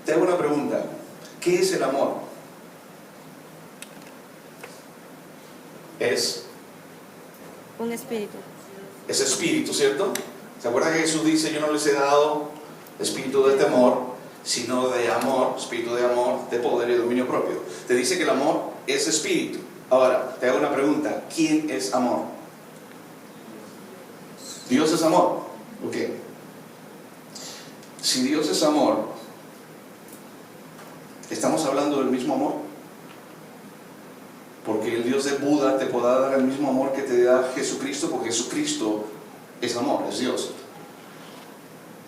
Te hago una pregunta. ¿Qué es el amor? Es un espíritu. Es espíritu, ¿cierto? ¿Se acuerdan que Jesús dice: yo no les he dado espíritu de temor, sino de amor, espíritu de amor, de poder y de dominio propio? Te dice que el amor es espíritu. Ahora, te hago una pregunta. ¿Quién es amor? Dios es amor. Ok. Si Dios es amor, ¿estamos hablando del mismo amor? Porque el Dios de Buda te podrá dar el mismo amor que te da Jesucristo, porque Jesucristo es amor, es Dios.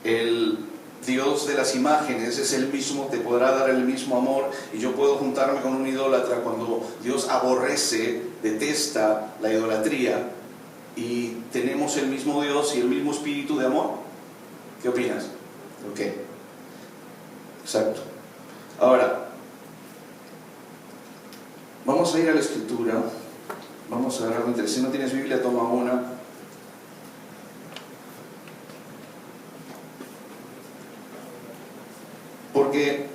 El Dios de las imágenes es el mismo, te podrá dar el mismo amor, y yo puedo juntarme con un idólatra cuando Dios aborrece, detesta la idolatría, y tenemos el mismo Dios y el mismo espíritu de amor. ¿Qué opinas? Ok. Exacto. Ahora, vamos a ir a la Escritura. Vamos a ver algo interesante. Si no tienes Biblia, toma una. Porque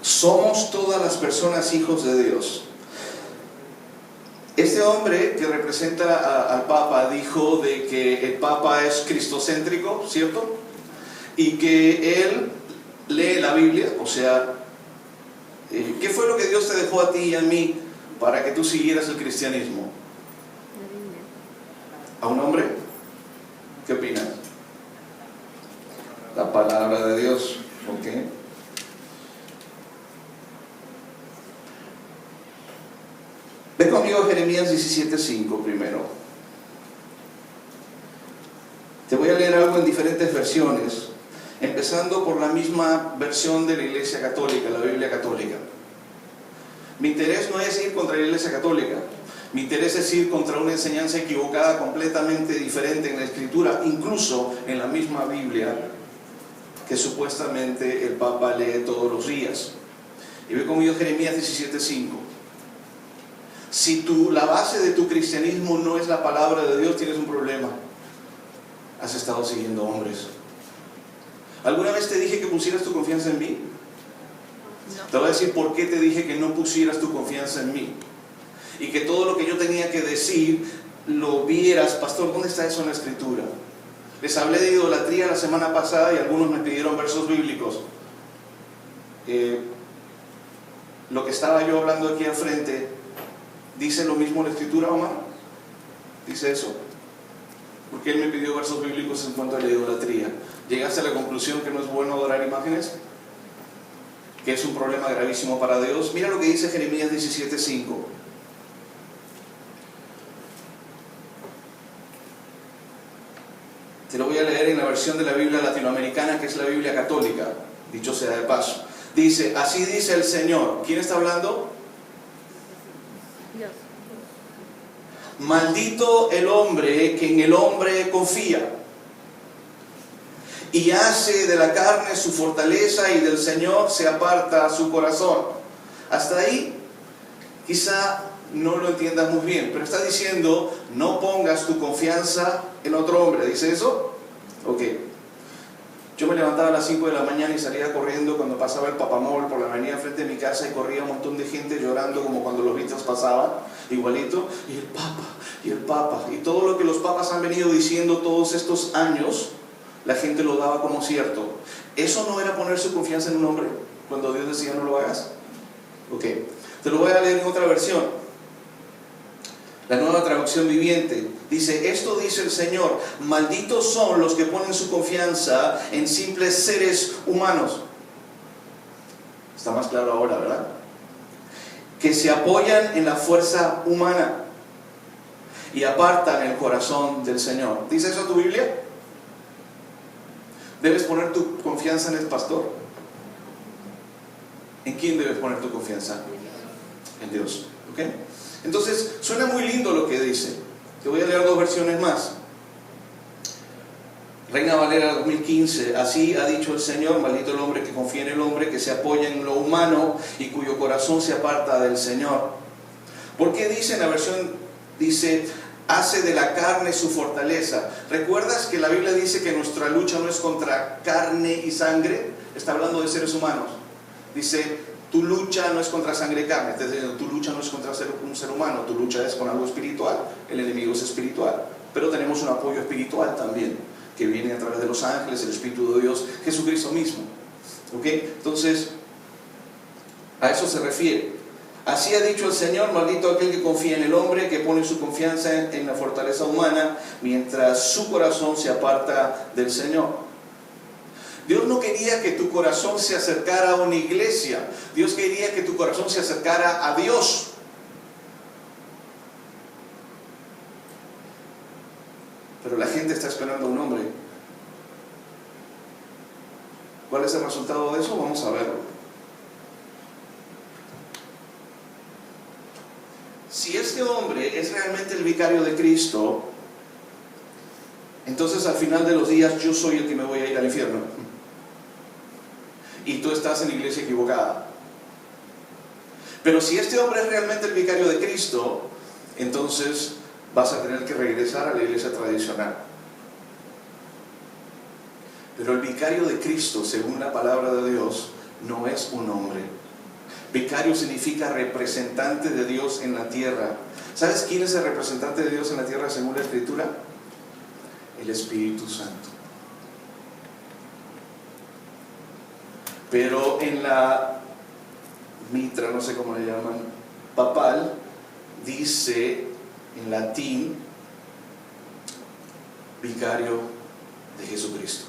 somos todas las personas hijos de Dios. Este hombre que representa al Papa dijo de que el Papa es cristocéntrico, ¿cierto? Y que él lee la Biblia, o sea, ¿qué fue lo que Dios te dejó a ti y a mí para que tú siguieras el cristianismo? ¿A un hombre? ¿Qué opinas? La palabra de Dios, ¿ok? Ve conmigo a Jeremías 17:5 primero. Te voy a leer algo en diferentes versiones, empezando por la misma versión de la Iglesia Católica, la Biblia Católica. Mi interés no es ir contra la Iglesia Católica. Mi interés es ir contra una enseñanza equivocada, completamente diferente en la Escritura, incluso en la misma Biblia, que supuestamente el Papa lee todos los días. Y ve conmigo Jeremías 17:5. Si la base de tu cristianismo no es la palabra de Dios, tienes un problema. Has estado siguiendo hombres. ¿Alguna vez te dije que pusieras tu confianza en mí? No. Te voy a decir por qué te dije que no pusieras tu confianza en mí. Y que todo lo que yo tenía que decir lo vieras. Pastor, ¿dónde está eso en la Escritura? Les hablé de idolatría la semana pasada y algunos me pidieron versos bíblicos. Lo que estaba yo hablando aquí al frente, ¿dice lo mismo la Escritura, Omar? ¿Dice eso? Porque él me pidió versos bíblicos en cuanto a la idolatría. ¿Llegaste a la conclusión que no es bueno adorar imágenes? ¿Que es un problema gravísimo para Dios? Mira lo que dice Jeremías 17:5. Te lo voy a leer en la versión de la Biblia latinoamericana, que es la Biblia católica, dicho sea de paso. Dice: así dice el Señor. ¿Quién está hablando? Dios. Maldito el hombre que en el hombre confía y hace de la carne su fortaleza, y del Señor se aparta su corazón. Hasta ahí quizá no lo entiendas muy bien, pero está diciendo: no pongas tu confianza en otro hombre. ¿Dice eso? Ok. Yo me levantaba a las 5 de la mañana y salía corriendo cuando pasaba el Papamol por la avenida frente de mi casa, y corría un montón de gente llorando como cuando los Beatles pasaban, igualito, y el Papa, y el Papa, y todo lo que los papas han venido diciendo todos estos años, la gente lo daba como cierto. ¿Eso no era poner su confianza en un hombre cuando Dios decía no lo hagas? Ok, te lo voy a leer en otra versión. La Nueva Traducción Viviente dice: esto dice el Señor, malditos son los que ponen su confianza en simples seres humanos. Está más claro ahora, ¿verdad? Que se apoyan en la fuerza humana y apartan el corazón del Señor. ¿Dice eso tu Biblia? ¿Debes poner tu confianza en el pastor? ¿En quién debes poner tu confianza? En Dios. ¿Ok? Entonces, suena muy lindo lo que dice. Te voy a leer dos versiones más. Reina Valera 2015. Así ha dicho el Señor: maldito el hombre que confía en el hombre, que se apoya en lo humano y cuyo corazón se aparta del Señor. ¿Por qué dice en la versión? Dice: hace de la carne su fortaleza. ¿Recuerdas que la Biblia dice que nuestra lucha no es contra carne y sangre? Está hablando de seres humanos. Dice, tu lucha no es contra sangre y carne. Está diciendo, tu lucha no es contra un ser humano, tu lucha es con algo espiritual. El enemigo es espiritual. Pero tenemos un apoyo espiritual también, que viene a través de los ángeles, el Espíritu de Dios, Jesucristo mismo. ¿Ok? Entonces, a eso se refiere. Así ha dicho el Señor: maldito aquel que confía en el hombre, que pone su confianza en la fortaleza humana, mientras su corazón se aparta del Señor. Dios no quería que tu corazón se acercara a una iglesia. Dios quería que tu corazón se acercara a Dios. Pero la gente está esperando a un hombre. ¿Cuál es el resultado de eso? Vamos a verlo. Si este hombre es realmente el vicario de Cristo, entonces al final de los días yo soy el que me voy a ir al infierno. Y tú estás en la iglesia equivocada. Pero si este hombre es realmente el vicario de Cristo, entonces vas a tener que regresar a la iglesia tradicional. Pero el vicario de Cristo, según la palabra de Dios, no es un hombre. Vicario significa representante de Dios en la tierra. ¿Sabes quién es el representante de Dios en la tierra según la Escritura? El Espíritu Santo. Pero en la mitra, no sé cómo le llaman, papal, dice en latín vicario de Jesucristo.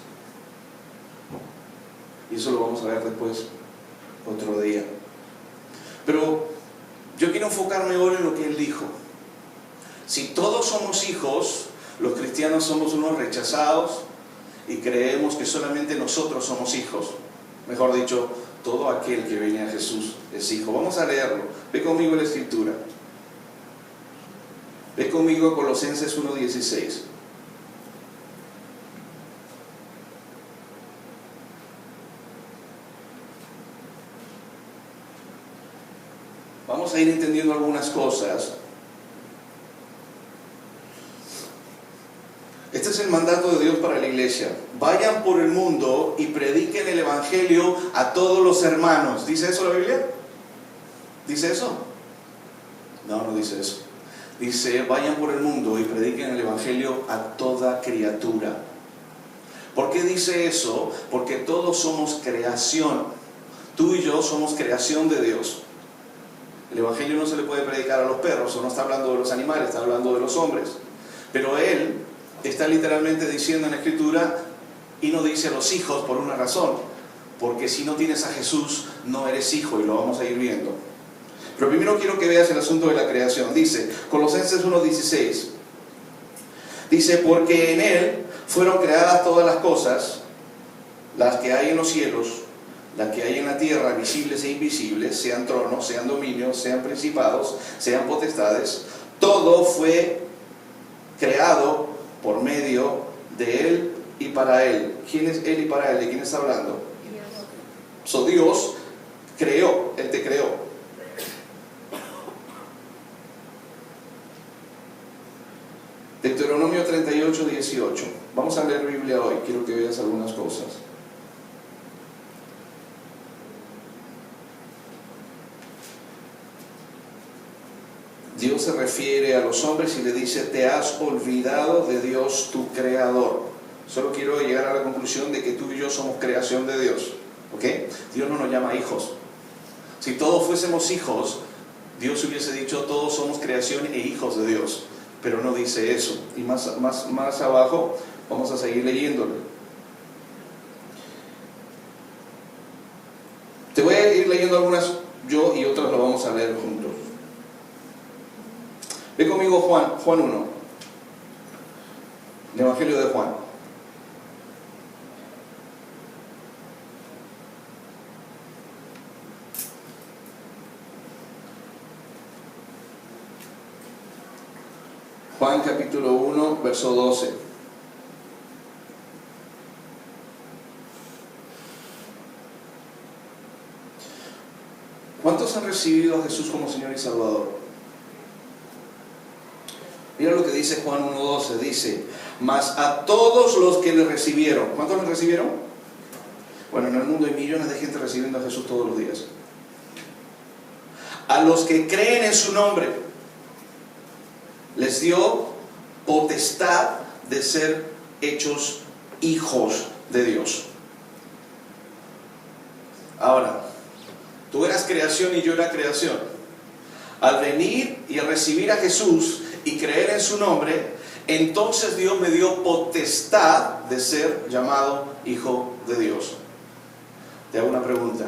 Y eso lo vamos a ver después, otro día. Pero yo quiero enfocarme ahora en lo que él dijo. Si todos somos hijos, los cristianos somos unos rechazados y creemos que solamente nosotros somos hijos. Mejor dicho, todo aquel que viene a Jesús es hijo. Vamos a leerlo. Ve conmigo en la Escritura. Ve conmigo a Colosenses 1:16. Vamos a ir entendiendo algunas cosas. Este es el mandato de Dios para la iglesia. Vayan por el mundo y prediquen el evangelio a todos los hermanos. ¿Dice eso la Biblia? ¿Dice eso? No, no dice eso. Dice, vayan por el mundo y prediquen el evangelio a toda criatura. ¿Por qué dice eso? Porque todos somos creación. Tú y yo somos creación de Dios. El evangelio no se le puede predicar a los perros, o no está hablando de los animales, está hablando de los hombres. Pero él está literalmente diciendo en la Escritura, y no dice a los hijos por una razón, porque si no tienes a Jesús no eres hijo, y lo vamos a ir viendo. Pero primero quiero que veas el asunto de la creación. Dice Colosenses 1:16, dice, porque en él fueron creadas todas las cosas, las que hay en los cielos, las que hay en la tierra, visibles e invisibles, sean tronos, sean dominios, sean principados, sean potestades. Todo fue creado por medio de él y para él. ¿Quién es él y para él? ¿De quién está hablando? So, Dios creó, él te creó. Deuteronomio 38:18. Vamos a leer Biblia hoy, quiero que veas algunas cosas. Dios se refiere a los hombres y le dice, te has olvidado de Dios tu creador. Solo quiero llegar a la conclusión de que tú y yo somos creación de Dios. ¿Ok? Dios no nos llama hijos. Si todos fuésemos hijos, Dios hubiese dicho, todos somos creación e hijos de Dios. Pero no dice eso. Y más abajo vamos a seguir leyéndolo. Te voy a ir leyendo algunas yo y otras lo vamos a leer juntos. Ve conmigo Juan 1, el Evangelio de Juan. Juan capítulo 1, verso 12. ¿Cuántos han recibido a Jesús como Señor y Salvador? Mira lo que dice Juan 1:12, dice, mas a todos los que le recibieron. ¿Cuántos le recibieron? Bueno, en el mundo hay millones de gente recibiendo a Jesús todos los días. A los que creen en su nombre, les dio potestad de ser hechos hijos de Dios. Ahora, tú eras creación y yo era creación. Al venir y a recibir a Jesús y creer en su nombre, entonces Dios me dio potestad de ser llamado hijo de Dios. Te hago una pregunta.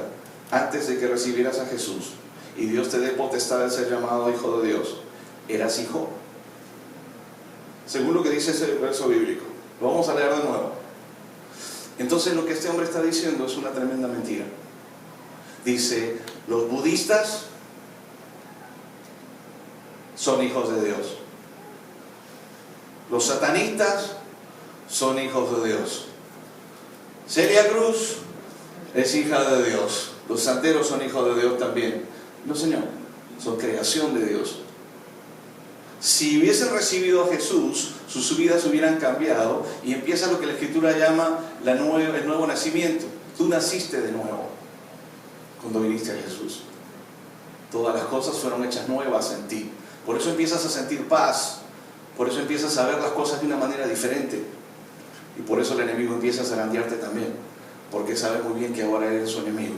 Antes de que recibieras a Jesús y Dios te dé potestad de ser llamado hijo de Dios, ¿eras hijo? Según lo que dice ese verso bíblico. Lo vamos a leer de nuevo. Entonces lo que este hombre está diciendo es una tremenda mentira. Dice, los budistas son hijos de Dios. Los satanistas son hijos de Dios. Celia Cruz es hija de Dios. Los santeros son hijos de Dios también. No, Señor, son creación de Dios. Si hubiesen recibido a Jesús, sus vidas hubieran cambiado y empieza lo que la Escritura llama el nuevo nacimiento. Tú naciste de nuevo cuando viniste a Jesús. Todas las cosas fueron hechas nuevas en ti. Por eso empiezas a sentir paz. Por eso empiezas a ver las cosas de una manera diferente. Y por eso el enemigo empieza a zarandearte también. Porque sabe muy bien que ahora eres su enemigo.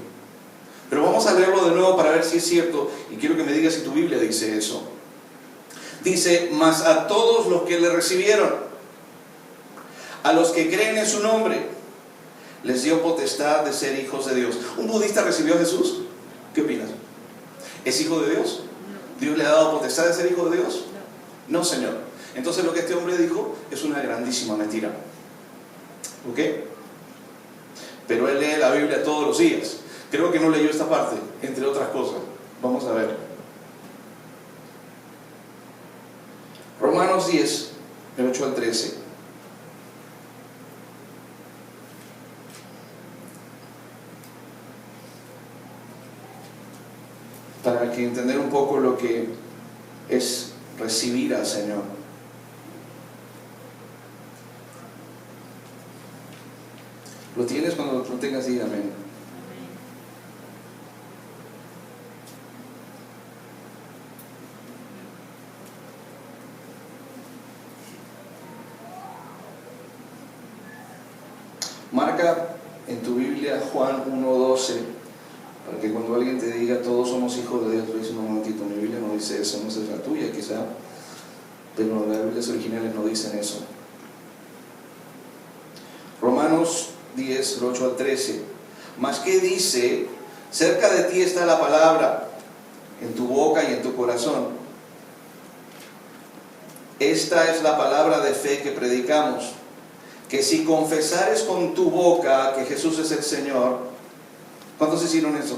Pero vamos a leerlo de nuevo para ver si es cierto. Y quiero que me digas si tu Biblia dice eso. Dice, mas a todos los que le recibieron, a los que creen en su nombre, les dio potestad de ser hijos de Dios. ¿Un budista recibió a Jesús? ¿Qué opinas? ¿Es hijo de Dios? ¿Dios le ha dado potestad de ser hijo de Dios? No, Señor. Entonces lo que este hombre dijo es una grandísima mentira. ¿Ok? Pero él lee la Biblia todos los días. Creo que no leyó esta parte, entre otras cosas. Vamos a ver. Romanos 10, del 8 al 13. Para que entender un poco lo que es recibir al Señor. ¿Lo tienes? Cuando lo tengas, dígame. Marca en tu Biblia Juan 1:12, para que cuando alguien te diga todos somos hijos de Dios, le dices, un momentito, mi Biblia no dice eso, no sé si es la tuya quizá, pero las Biblias originales no dicen eso. Romanos 10, 8 al 13. Mas ¿qué dice? Cerca de ti está la palabra, en tu boca y en tu corazón. Esta es la palabra de fe que predicamos, que si confesares con tu boca que Jesús es el Señor, ¿cuántos hicieron eso?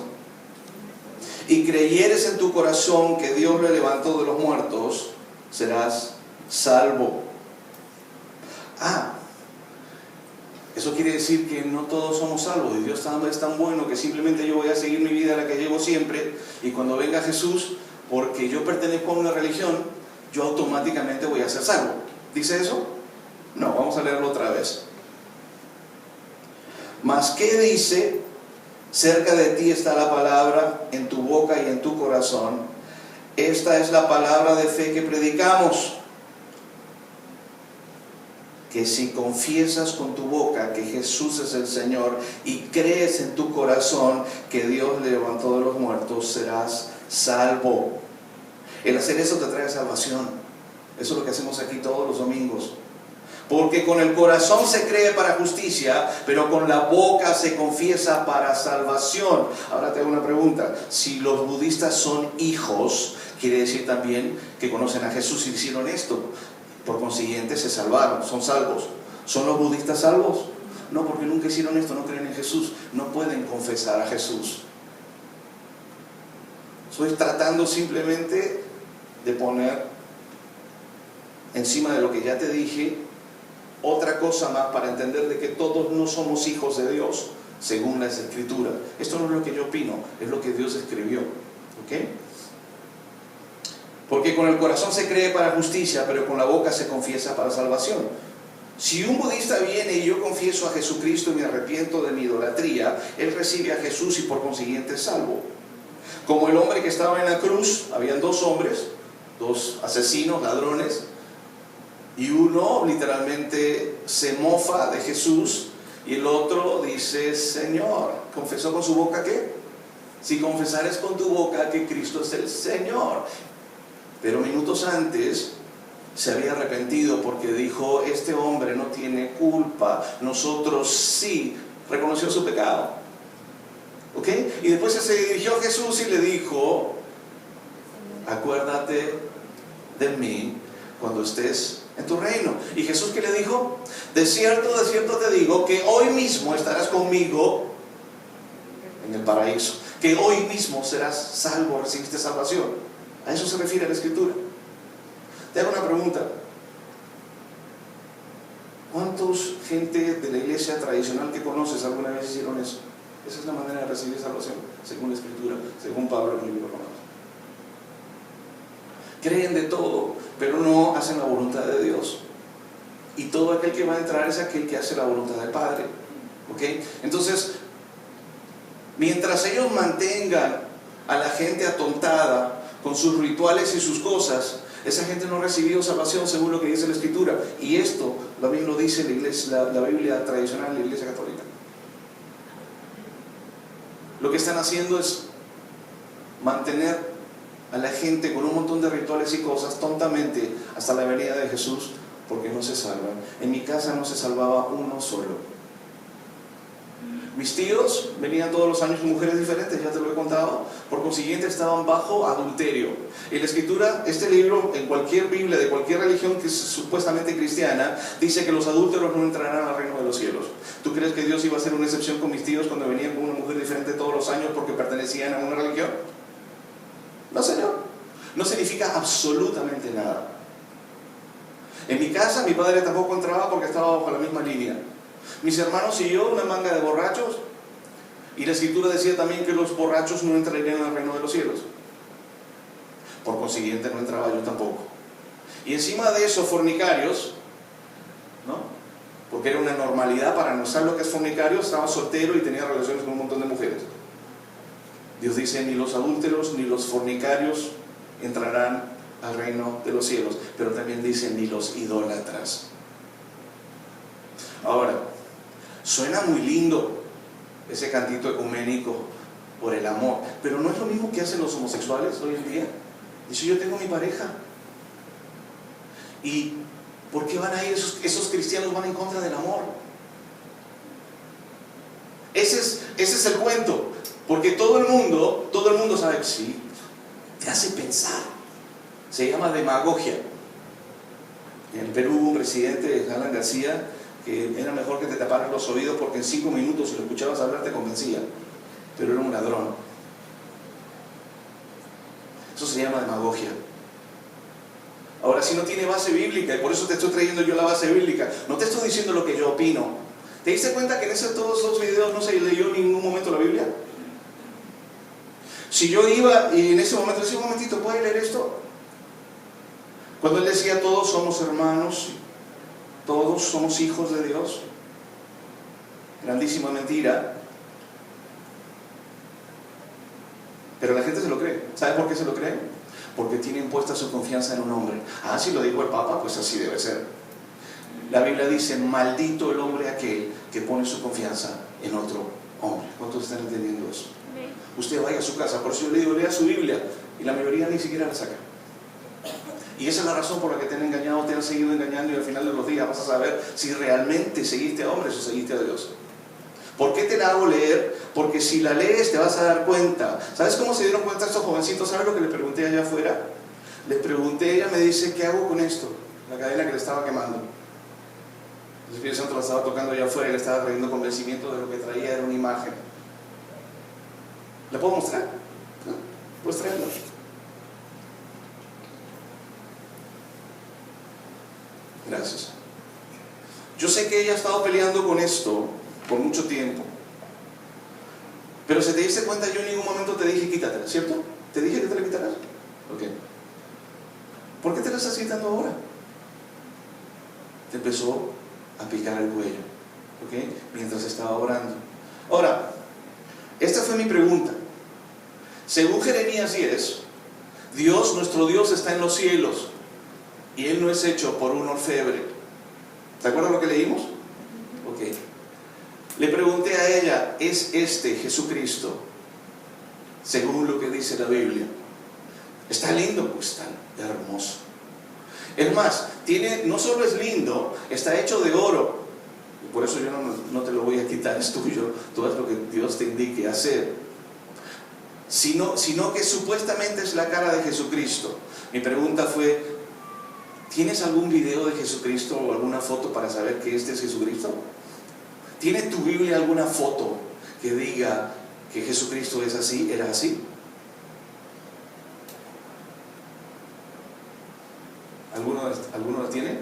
Y creyeres en tu corazón que Dios le levantó de los muertos, serás salvo. Eso quiere decir que no todos somos salvos, y Dios es tan bueno que simplemente yo voy a seguir mi vida, la que llevo siempre, y cuando venga Jesús, porque yo pertenezco a una religión, yo automáticamente voy a ser salvo. ¿Dice eso? No, vamos a leerlo otra vez. Mas ¿qué dice? Cerca de ti está la palabra, en tu boca y en tu corazón. Esta es la palabra de fe que predicamos, que si confiesas con tu boca que Jesús es el Señor y crees en tu corazón que Dios le levantó de los muertos, serás salvo. El hacer eso te trae salvación. Eso es lo que hacemos aquí todos los domingos. Porque con el corazón se cree para justicia, pero con la boca se confiesa para salvación. Ahora te hago una pregunta. Si los budistas son hijos, quiere decir también que conocen a Jesús y hicieron esto. Por consiguiente se salvaron, son salvos. ¿Son los budistas salvos? No, porque nunca hicieron esto, no creen en Jesús. No pueden confesar a Jesús. Estoy tratando simplemente de poner encima de lo que ya te dije otra cosa más para entender de que todos no somos hijos de Dios según las Escrituras. Esto no es lo que yo opino, es lo que Dios escribió. ¿Ok? Porque con el corazón se cree para justicia, pero con la boca se confiesa para salvación. Si un budista viene y yo confieso a Jesucristo y me arrepiento de mi idolatría, él recibe a Jesús y por consiguiente es salvo. Como el hombre que estaba en la cruz, habían dos hombres, dos asesinos, ladrones, y uno literalmente se mofa de Jesús y el otro dice, Señor, ¿confesó con su boca qué? Si confesares con tu boca que Cristo es el Señor. Pero minutos antes se había arrepentido porque dijo, este hombre no tiene culpa, nosotros sí. Reconoció su pecado. ¿Ok? Y después se dirigió a Jesús y le dijo, acuérdate de mí cuando estés en tu reino. ¿Y Jesús qué le dijo? De cierto te digo que hoy mismo estarás conmigo en el paraíso. Que hoy mismo serás salvo, recibiste salvación. A eso se refiere la Escritura. Te hago una pregunta. ¿Cuántos gente de la iglesia tradicional que conoces alguna vez hicieron eso? Esa es la manera de recibir salvación, según la Escritura, según Pablo en el libro Romanos. Creen de todo, pero no hacen la voluntad de Dios. Y todo aquel que va a entrar es aquel que hace la voluntad del Padre. ¿Ok? Entonces, mientras ellos mantengan a la gente atontada con sus rituales y sus cosas, esa gente no ha recibido salvación según lo que dice la Escritura. Y esto también lo dice la iglesia, la Biblia tradicional, la Iglesia Católica. Lo que están haciendo es mantener a la gente con un montón de rituales y cosas tontamente hasta la venida de Jesús, porque no se salvan. En mi casa no se salvaba uno solo. Mis tíos venían todos los años con mujeres diferentes, ya te lo he contado, por consiguiente estaban bajo adulterio. En la Escritura, este libro, en cualquier Biblia de cualquier religión que es supuestamente cristiana, dice que los adúlteros no entrarán al reino de los cielos. ¿Tú crees que Dios iba a hacer una excepción con mis tíos cuando venían con una mujer diferente todos los años porque pertenecían a una religión? No, Señor. No significa absolutamente nada. En mi casa mi padre tampoco entraba porque estaba bajo la misma línea. Mis hermanos y yo, una manga de borrachos, y la Escritura decía también que los borrachos no entrarían al reino de los cielos. Por consiguiente no entraba yo tampoco. Y encima de eso, fornicarios, ¿no? Porque era una normalidad para no saber lo que es fornicario, estaba soltero y tenía relaciones con un montón de mujeres. Dios dice, ni los adúlteros ni los fornicarios entrarán al reino de los cielos, pero también dice, ni los idólatras. Ahora, suena muy lindo ese cantito ecuménico por el amor, pero no es lo mismo que hacen los homosexuales hoy en día. Dice, yo tengo mi pareja. ¿Y por qué van a ir esos cristianos van en contra del amor? Ese es el cuento, porque todo el mundo sabe que sí, te hace pensar. Se llama demagogia. En el Perú hubo un presidente, Alan García, que era mejor que te taparas los oídos porque en 5 minutos si lo escuchabas hablar te convencía, pero era un ladrón. Eso se llama demagogia. Ahora, si no tiene base bíblica, y por eso te estoy trayendo yo la base bíblica, no te estoy diciendo lo que yo opino. ¿Te diste cuenta que en todos esos videos no se leyó en ningún momento la Biblia? Si yo iba y en ese momento le decía, un momentito, ¿puedes leer esto? Cuando él decía, todos somos hermanos, todos somos hijos de Dios. Grandísima mentira. Pero la gente se lo cree. ¿Sabe por qué se lo cree? Porque tienen puesta su confianza en un hombre. Ah, si lo dijo el Papa, pues así debe ser. La Biblia dice, maldito el hombre aquel que pone su confianza en otro hombre. ¿Cuántos están entendiendo eso? Usted vaya a su casa, por eso yo le digo, lea su Biblia, y la mayoría ni siquiera la saca. Y esa es la razón por la que te han engañado, te han seguido engañando, y al final de los días vas a saber si realmente seguiste a hombres o seguiste a Dios. ¿Por qué te la hago leer? Porque si la lees te vas a dar cuenta. ¿Sabes cómo se dieron cuenta estos jovencitos? ¿Sabes lo que le pregunté allá afuera? Les pregunté, ella me dice, ¿qué hago con esto? La cadena que le estaba quemando. El Espíritu Santo la estaba tocando allá afuera y le estaba trayendo convencimiento de lo que traía era una imagen. ¿La puedo mostrar? ¿No? Pues traerla. Gracias. Yo sé que ella ha estado peleando con esto por mucho tiempo. Pero si te diste cuenta, yo en ningún momento te dije quítatela, ¿cierto? ¿Te dije que te la quitaras? Ok. ¿Por qué te la estás quitando ahora? Te empezó a picar el cuello, ¿ok? Mientras estaba orando. Ahora, esta fue mi pregunta. Según Jeremías 10, Dios, nuestro Dios, está en los cielos y Él no es hecho por un orfebre. ¿Te acuerdas lo que leímos? Ok. Le pregunté a ella, ¿es este Jesucristo según lo que dice la Biblia? ¿Está lindo? Pues está hermoso. Es más, no solo es lindo, está hecho de oro. Y por eso yo no te lo voy a quitar, es tuyo. Tú haz lo que Dios te indique hacer. Sino que supuestamente es la cara de Jesucristo. Mi pregunta fue, ¿tienes algún video de Jesucristo o alguna foto para saber que este es Jesucristo? ¿Tiene tu Biblia alguna foto que diga que Jesucristo es así, era así? ¿Alguno la tiene?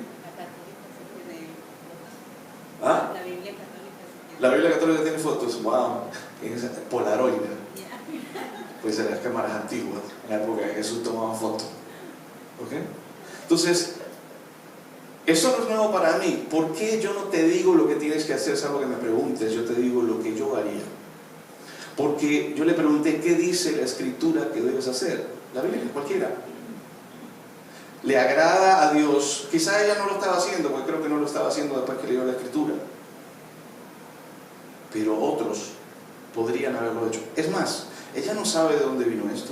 ¿Ah? La Biblia católica sí tiene. La Biblia católica tiene fotos. Wow, es Polaroid. Pues en las cámaras antiguas, en la época de Jesús tomaba fotos. ¿Ok? Entonces, eso no es nuevo para mí. ¿Por qué yo no te digo lo que tienes que hacer? Es algo que me preguntes. Yo te digo lo que yo haría. Porque yo le pregunté, ¿qué dice la Escritura que debes hacer? La Biblia, cualquiera. ¿Le agrada a Dios? Quizá ella no lo estaba haciendo, porque creo que no lo estaba haciendo después que leyó la Escritura. Pero otros podrían haberlo hecho. Es más, ella no sabe de dónde vino esto.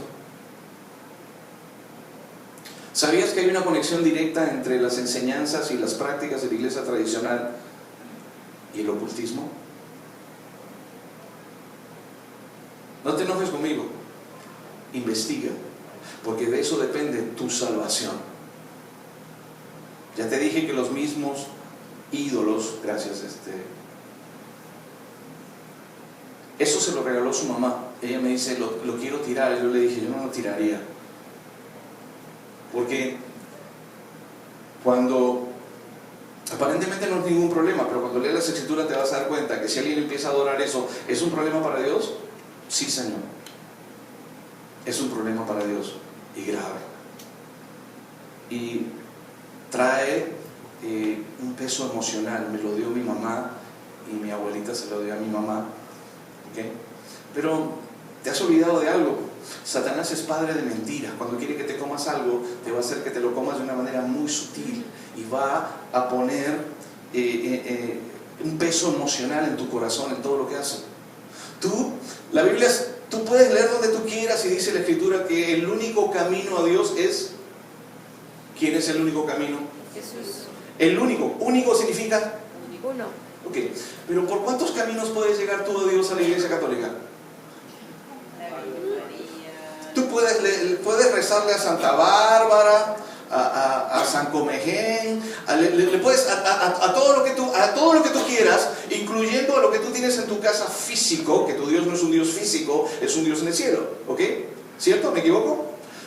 ¿Sabías que hay una conexión directa entre las enseñanzas y las prácticas de la iglesia tradicional y el ocultismo? No te enojes conmigo. Investiga, porque de eso depende tu salvación. Ya te dije que los mismos ídolos, gracias, eso se lo regaló su mamá. Ella me dice, lo quiero tirar. Yo le dije, yo no lo tiraría. Porque cuando, aparentemente no es ningún problema, pero cuando lees las Escrituras te vas a dar cuenta que si alguien empieza a adorar eso, ¿es un problema para Dios? Sí, Señor. Es un problema para Dios y grave. Y trae un peso emocional. Me lo dio mi mamá y mi abuelita se lo dio a mi mamá. ¿Okay? Pero te has olvidado de algo. Satanás es padre de mentiras. Cuando quiere que te comas algo, te va a hacer que te lo comas de una manera muy sutil y va a poner un peso emocional en tu corazón, en todo lo que hace. La Biblia tú puedes leer donde tú quieras y dice la Escritura que el único camino a Dios es... ¿Quién es el único camino? Jesús. El único. Único significa... Uno. Ok, pero ¿por cuántos caminos puedes llegar tú a Dios a la Iglesia Católica? Tú puedes rezarle a Santa Bárbara, a San Comején, le puedes a todo lo que tú quieras, incluyendo a lo que tú tienes en tu casa físico, que tu Dios no es un Dios físico, es un Dios en el cielo, ¿ok? ¿Cierto? ¿Me equivoco?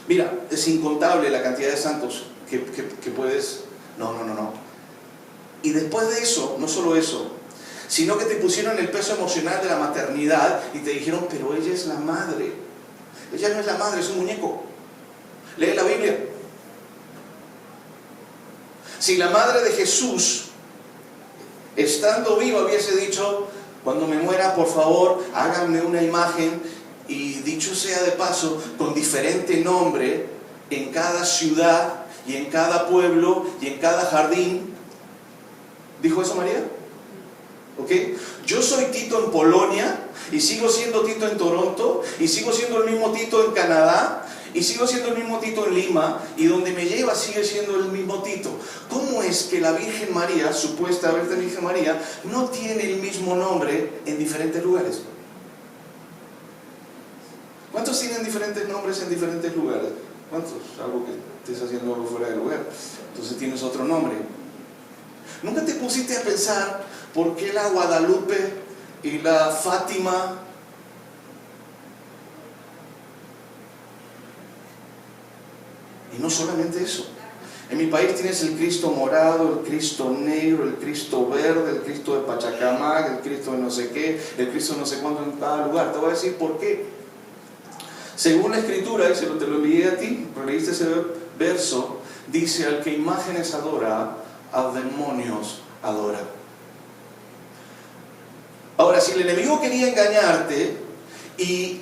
Mira, es incontable la cantidad de santos que puedes... No. Y después de eso, no solo eso, sino que te pusieron el peso emocional de la maternidad y te dijeron, pero ella es la madre. Ella no es la madre, es un muñeco. Lee la Biblia. Si la madre de Jesús, estando viva, hubiese dicho, cuando me muera, por favor, háganme una imagen, y dicho sea de paso, con diferente nombre, en cada ciudad, y en cada pueblo, y en cada jardín. ¿Dijo eso María? ¿Ok? Yo soy Tito en Polonia, y sigo siendo Tito en Toronto, y sigo siendo el mismo Tito en Canadá, y sigo siendo el mismo Tito en Lima, y donde me lleva sigue siendo el mismo Tito. ¿Cómo es que la Virgen María, supuesta Virgen María, no tiene el mismo nombre en diferentes lugares? ¿Cuántos tienen diferentes nombres en diferentes lugares? ¿Cuántos? Algo que estés haciendo algo fuera de lugar. Entonces tienes otro nombre. ¿Nunca te pusiste a pensar por qué la Guadalupe y la Fátima? Y no solamente eso. En mi país tienes el Cristo morado, el Cristo negro, el Cristo verde, el Cristo de Pachacamac, el Cristo de no sé qué, el Cristo de no sé cuánto en cada lugar. Te voy a decir por qué. Según la Escritura, y te lo envié a ti, pero leíste ese verso, dice: al que imágenes adora, a demonios adora. Ahora, si el enemigo quería engañarte y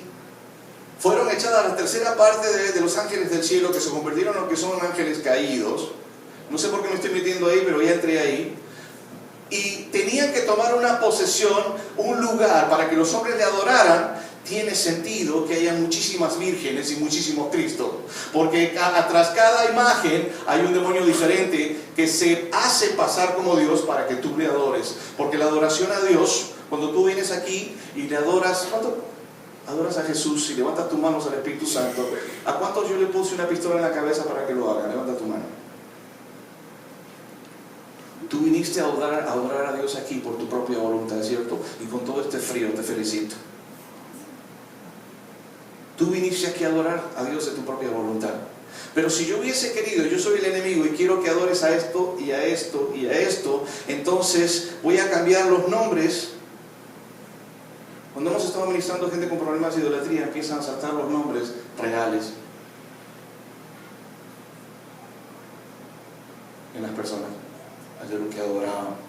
fueron echadas la tercera parte de los ángeles del cielo, que se convirtieron en lo que son ángeles caídos, no sé por qué me estoy metiendo ahí, pero ya entré ahí, y tenían que tomar una posesión, un lugar para que los hombres le adoraran, tiene sentido que haya muchísimas vírgenes y muchísimos Cristos, porque tras cada imagen hay un demonio diferente que se hace pasar como Dios para que tú le adores. Porque la adoración a Dios, cuando tú vienes aquí y le adoras, ¿cuánto? Adoras a Jesús y levantas tus manos al Espíritu Santo. ¿A cuántos yo le puse una pistola en la cabeza para que lo hagan? Levanta tu mano. Tú viniste a adorar a Dios aquí por tu propia voluntad, ¿cierto? Y con todo este frío te felicito. Tú viniste aquí a adorar a Dios de tu propia voluntad. Pero si yo hubiese querido, yo soy el enemigo y quiero que adores a esto y a esto y a esto, entonces voy a cambiar los nombres. Cuando hemos estado ministrando a gente con problemas de idolatría, empiezan a saltar los nombres reales en las personas de lo que adoraban.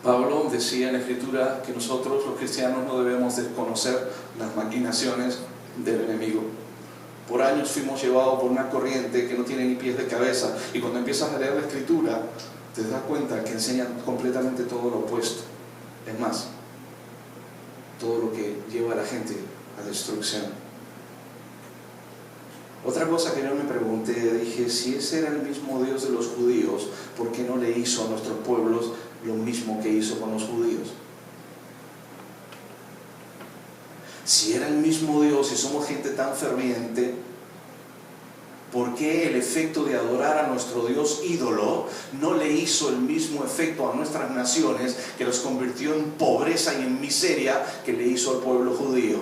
Pablo decía en la Escritura que nosotros los cristianos no debemos desconocer las maquinaciones del enemigo. Por años fuimos llevados por una corriente que no tiene ni pies de cabeza, y cuando empiezas a leer la Escritura te das cuenta que enseñan completamente todo lo opuesto. Es más, todo lo que lleva a la gente a destrucción. Otra cosa que yo me pregunté, dije, si ese era el mismo Dios de los judíos, ¿por qué no le hizo a nuestros pueblos lo mismo que hizo con los judíos? Si era el mismo Dios y somos gente tan ferviente, ¿por qué el efecto de adorar a nuestro Dios ídolo no le hizo el mismo efecto a nuestras naciones, que los convirtió en pobreza y en miseria, que le hizo al pueblo judío,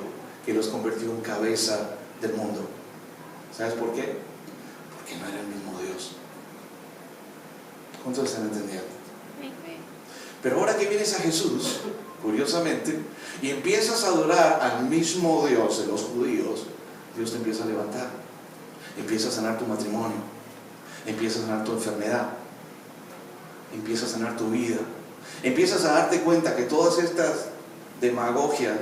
que los convirtió en cabeza del mundo? ¿Sabes por qué? Porque no era el mismo Dios. ¿Cuántos están entendiendo? Pero ahora que vienes a Jesús, curiosamente, y empiezas a adorar al mismo Dios de los judíos, Dios te empieza a levantar. Empieza a sanar tu matrimonio, empieza a sanar tu enfermedad, empieza a sanar tu vida, empiezas a darte cuenta que todas estas demagogias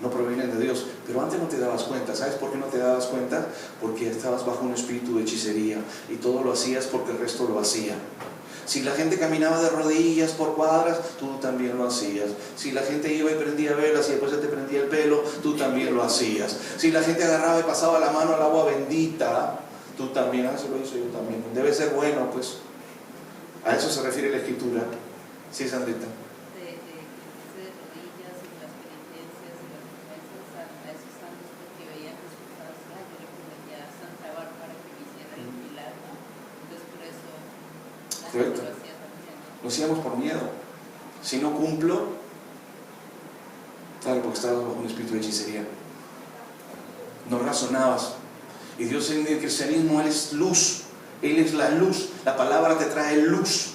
no provienen de Dios. Pero antes no te dabas cuenta. ¿Sabes por qué no te dabas cuenta? Porque estabas bajo un espíritu de hechicería y todo lo hacías porque el resto lo hacía. Si la gente caminaba de rodillas por cuadras, tú también lo hacías. Si la gente iba y prendía velas y después se te prendía el pelo, tú también lo hacías. Si la gente agarraba y pasaba la mano al agua bendita, tú también. Eso lo hizo yo también. Debe ser bueno, pues. A eso se refiere la Escritura. Sí, Sandrita. De rodillas y las penitencias y las promesas a esos santos, porque veían que sus padres, yo le prometí a Santa Bárbara que me hiciera el milagro. Entonces por eso Correcto. lo hacía también. Lo hacíamos por miedo. Si no cumplo, claro, porque estabas bajo un espíritu de hechicería. No razonabas. Y Dios en el cristianismo, Él es luz. Él es la luz. La palabra te trae luz.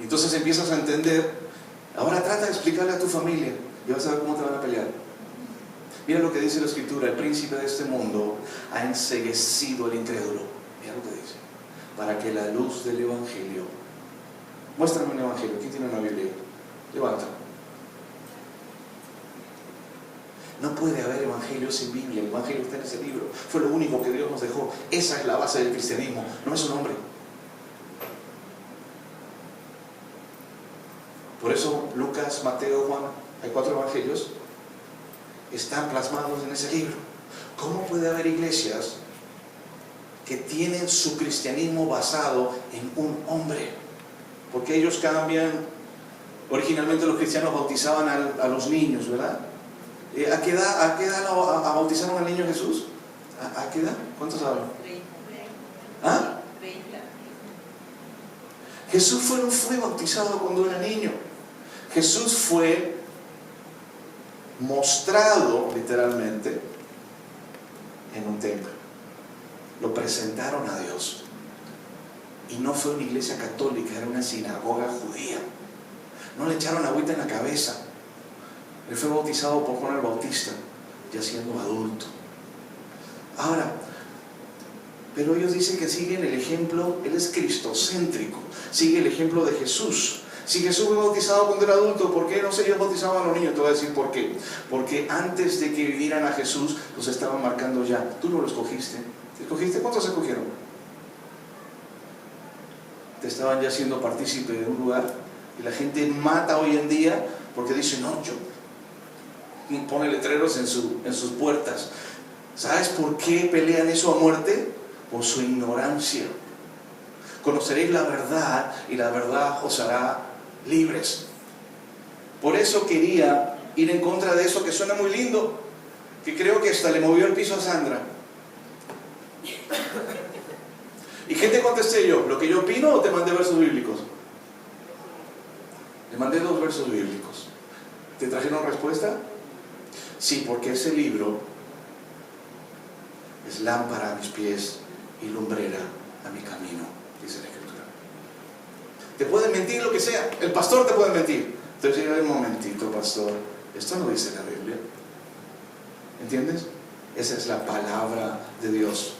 Entonces empiezas a entender. Ahora trata de explicarle a tu familia y vas a ver cómo te van a pelear. Mira lo que dice la Escritura: el príncipe de este mundo ha enceguecido al incrédulo. Mira lo que dice: para que la luz del Evangelio. Muéstrame un Evangelio. ¿Quién tiene una Biblia? Levanta. No puede haber Evangelio sin Biblia. El Evangelio está en ese libro. Fue lo único que Dios nos dejó. Esa es la base del cristianismo. No es un hombre. Por eso Lucas, Mateo, Juan, hay 4 evangelios, están plasmados en ese libro. ¿Cómo puede haber iglesias que tienen su cristianismo basado en un hombre? Porque ellos cambian. Originalmente los cristianos bautizaban a los niños, ¿verdad? ¿A qué edad bautizaron al niño Jesús? ¿A qué edad? ¿Cuántos saben? 30. ¿Ah? 30. Jesús fue bautizado cuando era niño. Jesús fue mostrado literalmente en un templo. Lo presentaron a Dios. Y no fue una iglesia católica, era una sinagoga judía. No le echaron agüita en la cabeza. Él fue bautizado por Juan el Bautista, ya siendo adulto. Ahora, Pero ellos dicen que siguen el ejemplo, él es cristocéntrico, sigue el ejemplo de Jesús. Si Jesús fue bautizado cuando era adulto, ¿por qué no se ellos bautizaban a los niños? Te voy a decir por qué. Porque antes de que vinieran a Jesús, los estaban marcando ya. Tú no los escogiste. ¿Te escogiste? ¿Cuántos se escogieron? Te estaban ya siendo partícipe de un lugar. Y la gente mata hoy en día porque dice, no, yo. Pone letreros en sus puertas. ¿Sabes por qué pelean eso a muerte? Por su ignorancia. Conoceréis la verdad y la verdad os hará libres. Por eso quería ir en contra de eso que suena muy lindo, que creo que hasta le movió el piso a Sandra. ¿Y qué te contesté yo? ¿Lo que yo opino o te mandé versos bíblicos? Le mandé 2 versos bíblicos. ¿Te trajeron respuesta? Sí, porque ese libro es lámpara a mis pies y lumbrera a mi camino, dice la Escritura. Te pueden mentir lo que sea, el pastor te puede mentir. Entonces llega un momentito, pastor, esto no dice la Biblia. ¿Entiendes? Esa es la palabra de Dios.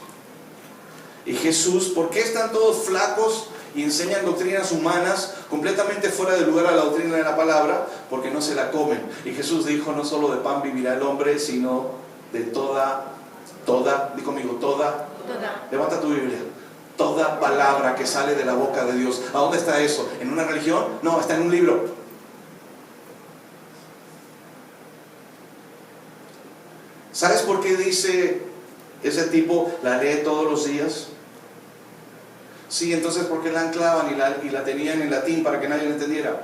Y Jesús, ¿por qué están todos flacos y enseñan doctrinas humanas completamente fuera de lugar a la doctrina de la palabra? Porque no se la comen. Y Jesús dijo, no solo de pan vivirá el hombre, sino de toda, di conmigo, toda. Levanta tu Biblia. Toda palabra que sale de la boca de Dios. ¿A dónde está eso? ¿En una religión? No, está en un libro. ¿Sabes por qué dice ese tipo, la lee todos los días? Sí, entonces ¿por qué la anclaban y la tenían en latín para que nadie la entendiera?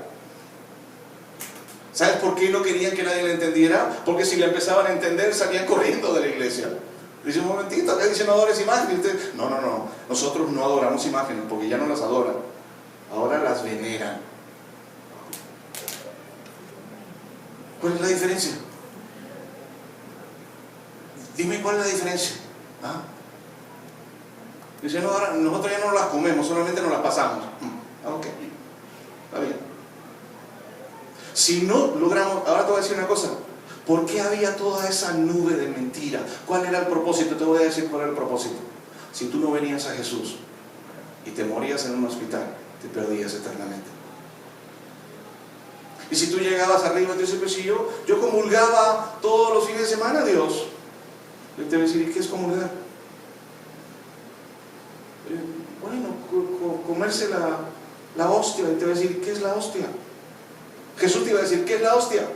¿Sabes por qué no querían que nadie la entendiera? Porque si la empezaban a entender salían corriendo de la iglesia. Dice, un momentito, acá dice no adores imágenes. No, nosotros no adoramos imágenes porque ya no las adoran, ahora las veneran. ¿Cuál es la diferencia? Dime cuál es la diferencia. ¿Ah? Dice, no, ahora nosotros ya no las comemos, solamente nos las pasamos. Ok, está bien. Si no logramos, ahora te voy a decir una cosa. ¿Por qué había toda esa nube de mentira? ¿Cuál era el propósito? Te voy a decir cuál era el propósito. Si tú no venías a Jesús y te morías en un hospital, te perdías eternamente. Y si tú llegabas arriba y te dices, pues si yo comulgaba todos los fines de semana, Dios, Él te va a decir, ¿y qué es comulgar? Bueno, comerse la hostia. Y te va a decir, ¿qué es la hostia? Jesús te iba a decir, ¿qué es la hostia?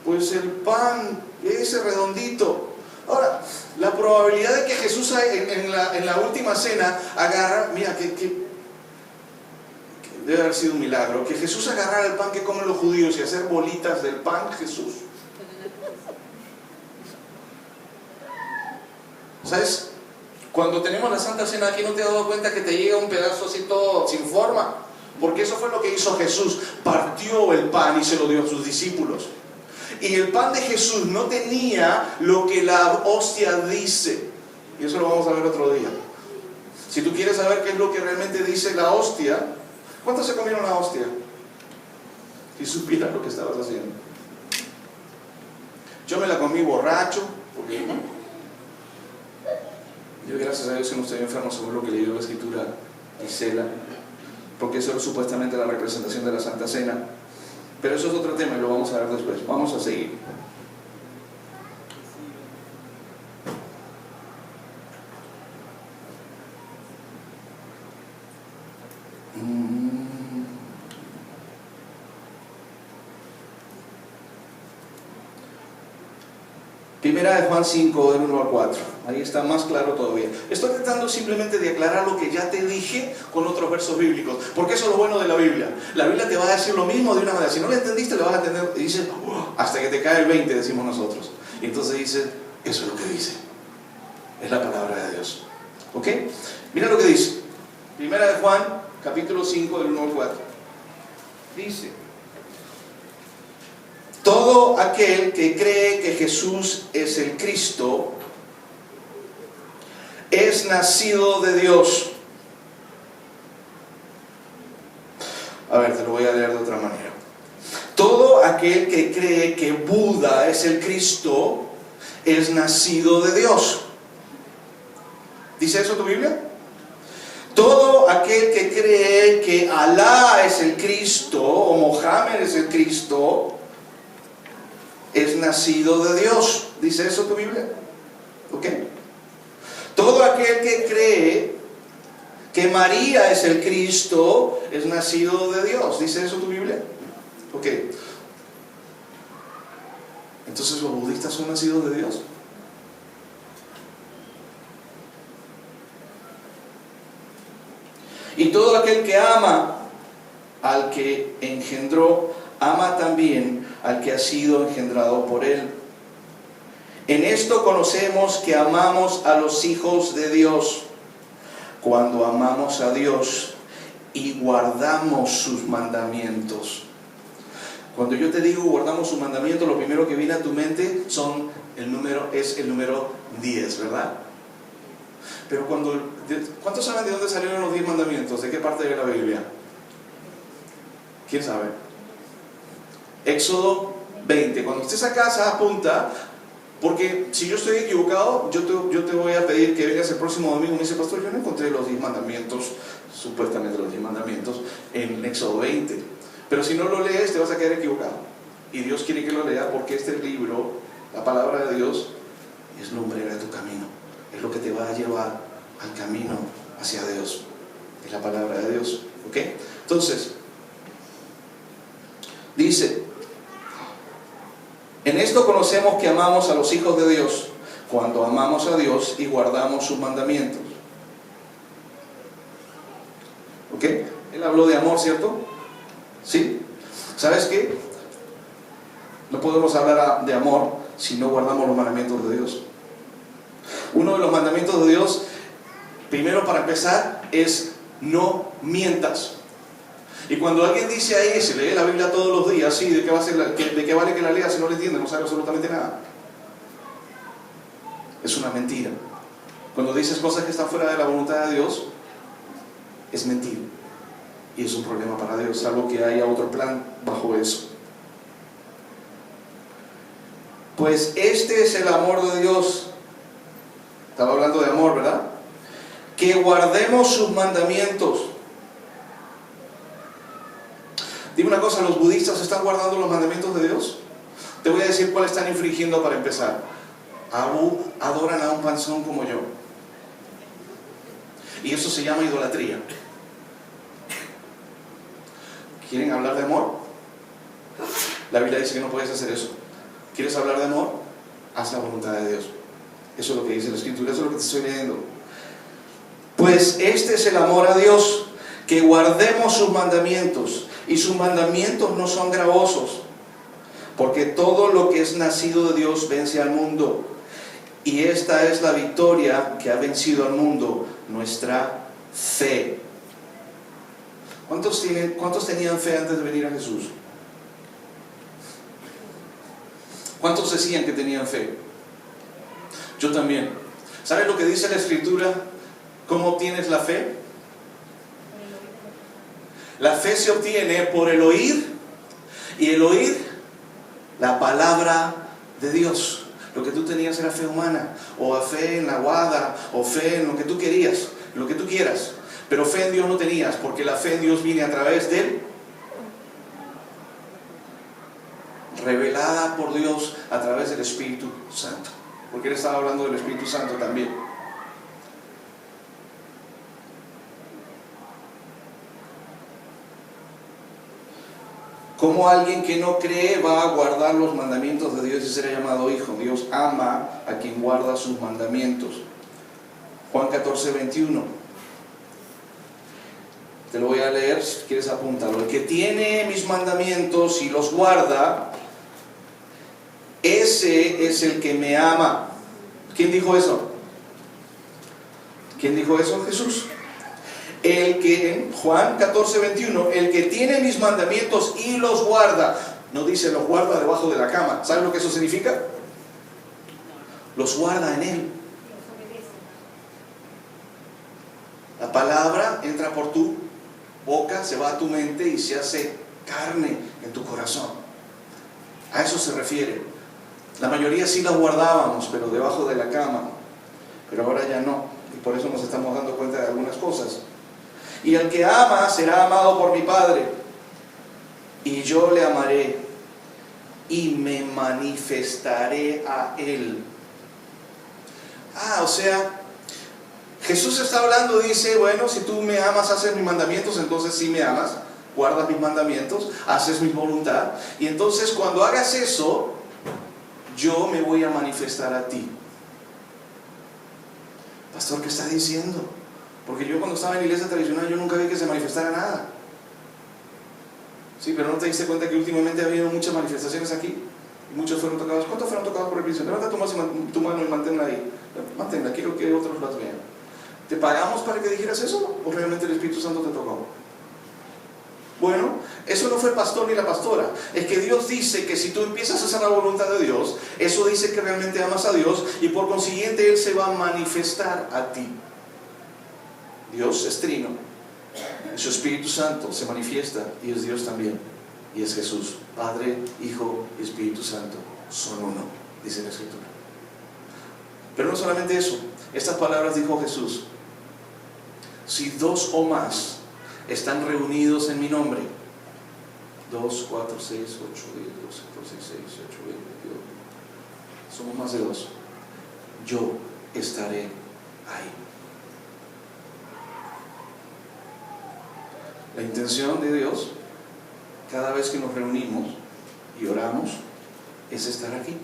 Pues el pan, ese redondito. Ahora, la probabilidad de que Jesús en la última cena agarra, mira, que debe haber sido un milagro, que Jesús agarrara el pan que comen los judíos y hacer bolitas del pan, Jesús. ¿Sabes? Cuando tenemos la Santa Cena aquí, ¿no te has dado cuenta que te llega un pedazo así todo sin forma? Porque eso fue lo que hizo Jesús. Partió el pan y se lo dio a sus discípulos. Y el pan de Jesús no tenía lo que la hostia dice. Y eso lo vamos a ver otro día. Si tú quieres saber qué es lo que realmente dice la hostia, ¿cuántos se comieron la hostia? Si supieras lo que estabas haciendo. Yo me la comí borracho, porque yo, gracias a Dios, que no estoy enfermo, según lo que leyó la Escritura Gisela, porque eso es supuestamente la representación de la Santa Cena. Pero eso es otro tema y lo vamos a ver después. Vamos a seguir. Primera de Juan 5, del 1 al 4. Ahí está más claro todavía. Estoy tratando simplemente de aclarar lo que ya te dije con otros versos bíblicos. Porque eso es lo bueno de la Biblia. La Biblia te va a decir lo mismo de una manera. Si no lo entendiste, lo vas a entender. Y dices, hasta que te cae el 20, decimos nosotros. Y entonces dices, eso es lo que dice. Es la palabra de Dios. ¿Ok? Mira lo que dice. Primera de Juan, capítulo 5, del 1 al 4. Dice: todo aquel que cree que Jesús es el Cristo es nacido de Dios. A ver, te lo voy a leer de otra manera. Todo aquel que cree que Buda es el Cristo es nacido de Dios. ¿Dice eso tu Biblia? Todo aquel que cree que Alá es el Cristo o Mohammed es el Cristo es nacido de Dios. ¿Dice eso tu Biblia? ¿Ok? Todo aquel que cree que María es el Cristo es nacido de Dios. ¿Dice eso tu Biblia? ¿Ok? Entonces, ¿los budistas son nacidos de Dios? Y todo aquel que ama al que engendró, ama también al que ha sido engendrado por él. En esto conocemos que amamos a los hijos de Dios, cuando amamos a Dios y guardamos sus mandamientos. Cuando yo te digo guardamos sus mandamientos, lo primero que viene a tu mente es el número 10, ¿verdad? Pero ¿cuántos saben de dónde salieron los 10 mandamientos? ¿De qué parte de la Biblia? ¿Quién sabe? Éxodo 20. Cuando estés a casa, apunta, porque si yo estoy equivocado, yo te voy a pedir que vengas el próximo domingo y me dice, pastor, yo no encontré los 10 mandamientos, supuestamente los 10 mandamientos, en Éxodo 20. Pero si no lo lees, te vas a quedar equivocado. Y Dios quiere que lo leas porque este libro, la palabra de Dios, es lumbrera de tu camino. Es lo que te va a llevar al camino hacia Dios. Es la palabra de Dios. ¿Ok? Entonces, dice, en esto conocemos que amamos a los hijos de Dios, cuando amamos a Dios y guardamos sus mandamientos. ¿Ok? Él habló de amor, ¿cierto? ¿Sí? ¿Sabes qué? No podemos hablar de amor si no guardamos los mandamientos de Dios. Uno de los mandamientos de Dios, primero para empezar, es no mientas. Y cuando alguien dice ahí, se lee la Biblia todos los días, sí, ¿de qué vale que la lea si no le entiende? No sabe absolutamente nada. Es una mentira. Cuando dices cosas que están fuera de la voluntad de Dios, es mentira. Y es un problema para Dios, salvo que haya otro plan bajo eso. Pues este es el amor de Dios. Estaba hablando de amor, ¿verdad? Que guardemos sus mandamientos. Dime una cosa, ¿los budistas están guardando los mandamientos de Dios? Te voy a decir cuál están infringiendo para empezar. Adoran a un panzón como yo. Y eso se llama idolatría. ¿Quieren hablar de amor? La Biblia dice que no puedes hacer eso. ¿Quieres hablar de amor? Haz la voluntad de Dios. Eso es lo que dice la Escritura, eso es lo que te estoy leyendo. Pues este es el amor a Dios, que guardemos sus mandamientos. Y sus mandamientos no son gravosos, porque todo lo que es nacido de Dios vence al mundo. Y esta es la victoria que ha vencido al mundo, nuestra fe. ¿Cuántos tenían fe antes de venir a Jesús? ¿Cuántos decían que tenían fe? Yo también. ¿Sabes lo que dice la Escritura? ¿Cómo obtienes la fe? La fe se obtiene por el oír, y el oír la palabra de Dios. Lo que tú tenías era fe humana, o fe en la guada, o fe en lo que tú querías, lo que tú quieras. Pero fe en Dios no tenías, porque la fe en Dios viene a través de Él, revelada por Dios a través del Espíritu Santo. Porque Él estaba hablando del Espíritu Santo también. ¿Cómo alguien que no cree va a guardar los mandamientos de Dios y será llamado hijo? Dios ama a quien guarda sus mandamientos. Juan 14, 21. Te lo voy a leer, si quieres apúntalo. El que tiene mis mandamientos y los guarda, ese es el que me ama. ¿Quién dijo eso? ¿Quién dijo eso? Jesús. El que, Juan 14, 21, el que tiene mis mandamientos y los guarda, no dice los guarda debajo de la cama. ¿Sabes lo que eso significa? Los guarda en Él. La palabra entra por tu boca, se va a tu mente y se hace carne en tu corazón. A eso se refiere. La mayoría sí las guardábamos, pero debajo de la cama. Pero ahora ya no. por eso nos estamos dando cuenta de algunas cosas. Y el que ama será amado por mi Padre, y yo le amaré y me manifestaré a él. O sea, Jesús está hablando, dice, bueno, si tú me amas, haces mis mandamientos, entonces sí me amas, guardas mis mandamientos, haces mi voluntad, y entonces cuando hagas eso, yo me voy a manifestar a ti. Pastor, ¿qué está diciendo? Porque yo cuando estaba en la iglesia tradicional, yo nunca vi que se manifestara nada. Sí, pero ¿no te diste cuenta que últimamente ha habido muchas manifestaciones aquí? Y muchos fueron tocados. ¿Cuántos fueron tocados por el Espíritu? Levanta tu mano y manténla ahí. Manténla, quiero que otros las vean. ¿Te pagamos para que dijeras eso? ¿O realmente el Espíritu Santo te tocó? Bueno, eso no fue el pastor ni la pastora. Es que Dios dice que si tú empiezas a hacer la voluntad de Dios, eso dice que realmente amas a Dios y por consiguiente Él se va a manifestar a ti. Dios es trino. Su Espíritu Santo se manifiesta y es Dios también. Y es Jesús. Padre, Hijo y Espíritu Santo son uno, dice la Escritura. Pero no solamente eso. Estas palabras dijo Jesús: si 2 o más están reunidos en mi nombre, 2, 4, 6, 8, 10, 12, 14, 16, 18, 20, 22, somos más de 2, yo estaré ahí. La intención de Dios, cada vez que nos reunimos y oramos, es estar aquí.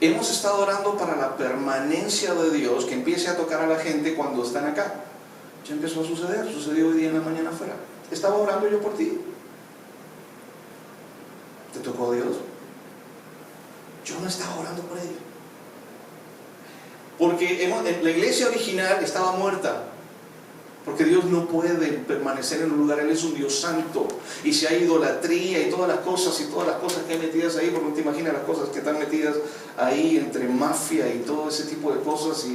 Hemos estado orando para la permanencia de Dios, que empiece a tocar a la gente cuando están acá. Ya empezó a suceder, sucedió hoy día en la mañana afuera. Estaba orando yo por ti. ¿Te tocó Dios? Yo no estaba orando por ellos. Porque la iglesia original estaba muerta. Porque Dios no puede permanecer en un lugar, Él es un Dios santo. Y si hay idolatría y todas las cosas que hay metidas ahí, porque no te imaginas las cosas que están metidas ahí entre mafia y todo ese tipo de cosas,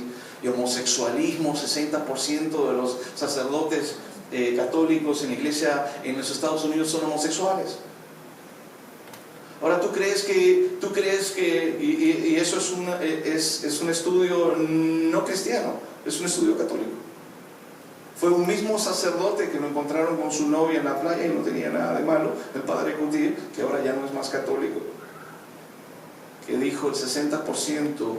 y homosexualismo, 60% de los sacerdotes católicos en la iglesia en los Estados Unidos son homosexuales. Ahora tú crees que y eso es un estudio no cristiano, es un estudio católico. Fue un mismo sacerdote que lo encontraron con su novia en la playa y no tenía nada de malo, el padre Coutir, que ahora ya no es más católico, que dijo el 60%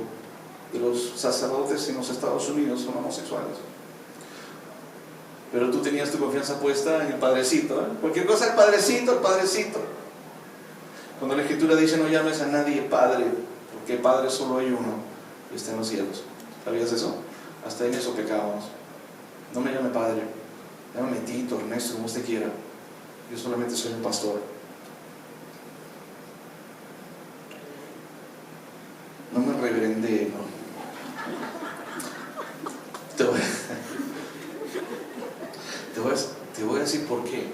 de los sacerdotes en los Estados Unidos son homosexuales. Pero tú tenías tu confianza puesta en el padrecito, ¿eh? Cualquier cosa, el padrecito. Cuando la Escritura dice no llames a nadie padre, porque padre solo hay uno, y está en los cielos. ¿Sabías eso? Hasta en eso pecábamos. No me llame padre, llámame Tito, Ernesto, como usted quiera. Yo solamente soy un pastor. No me reverendé, no. Te voy a decir por qué.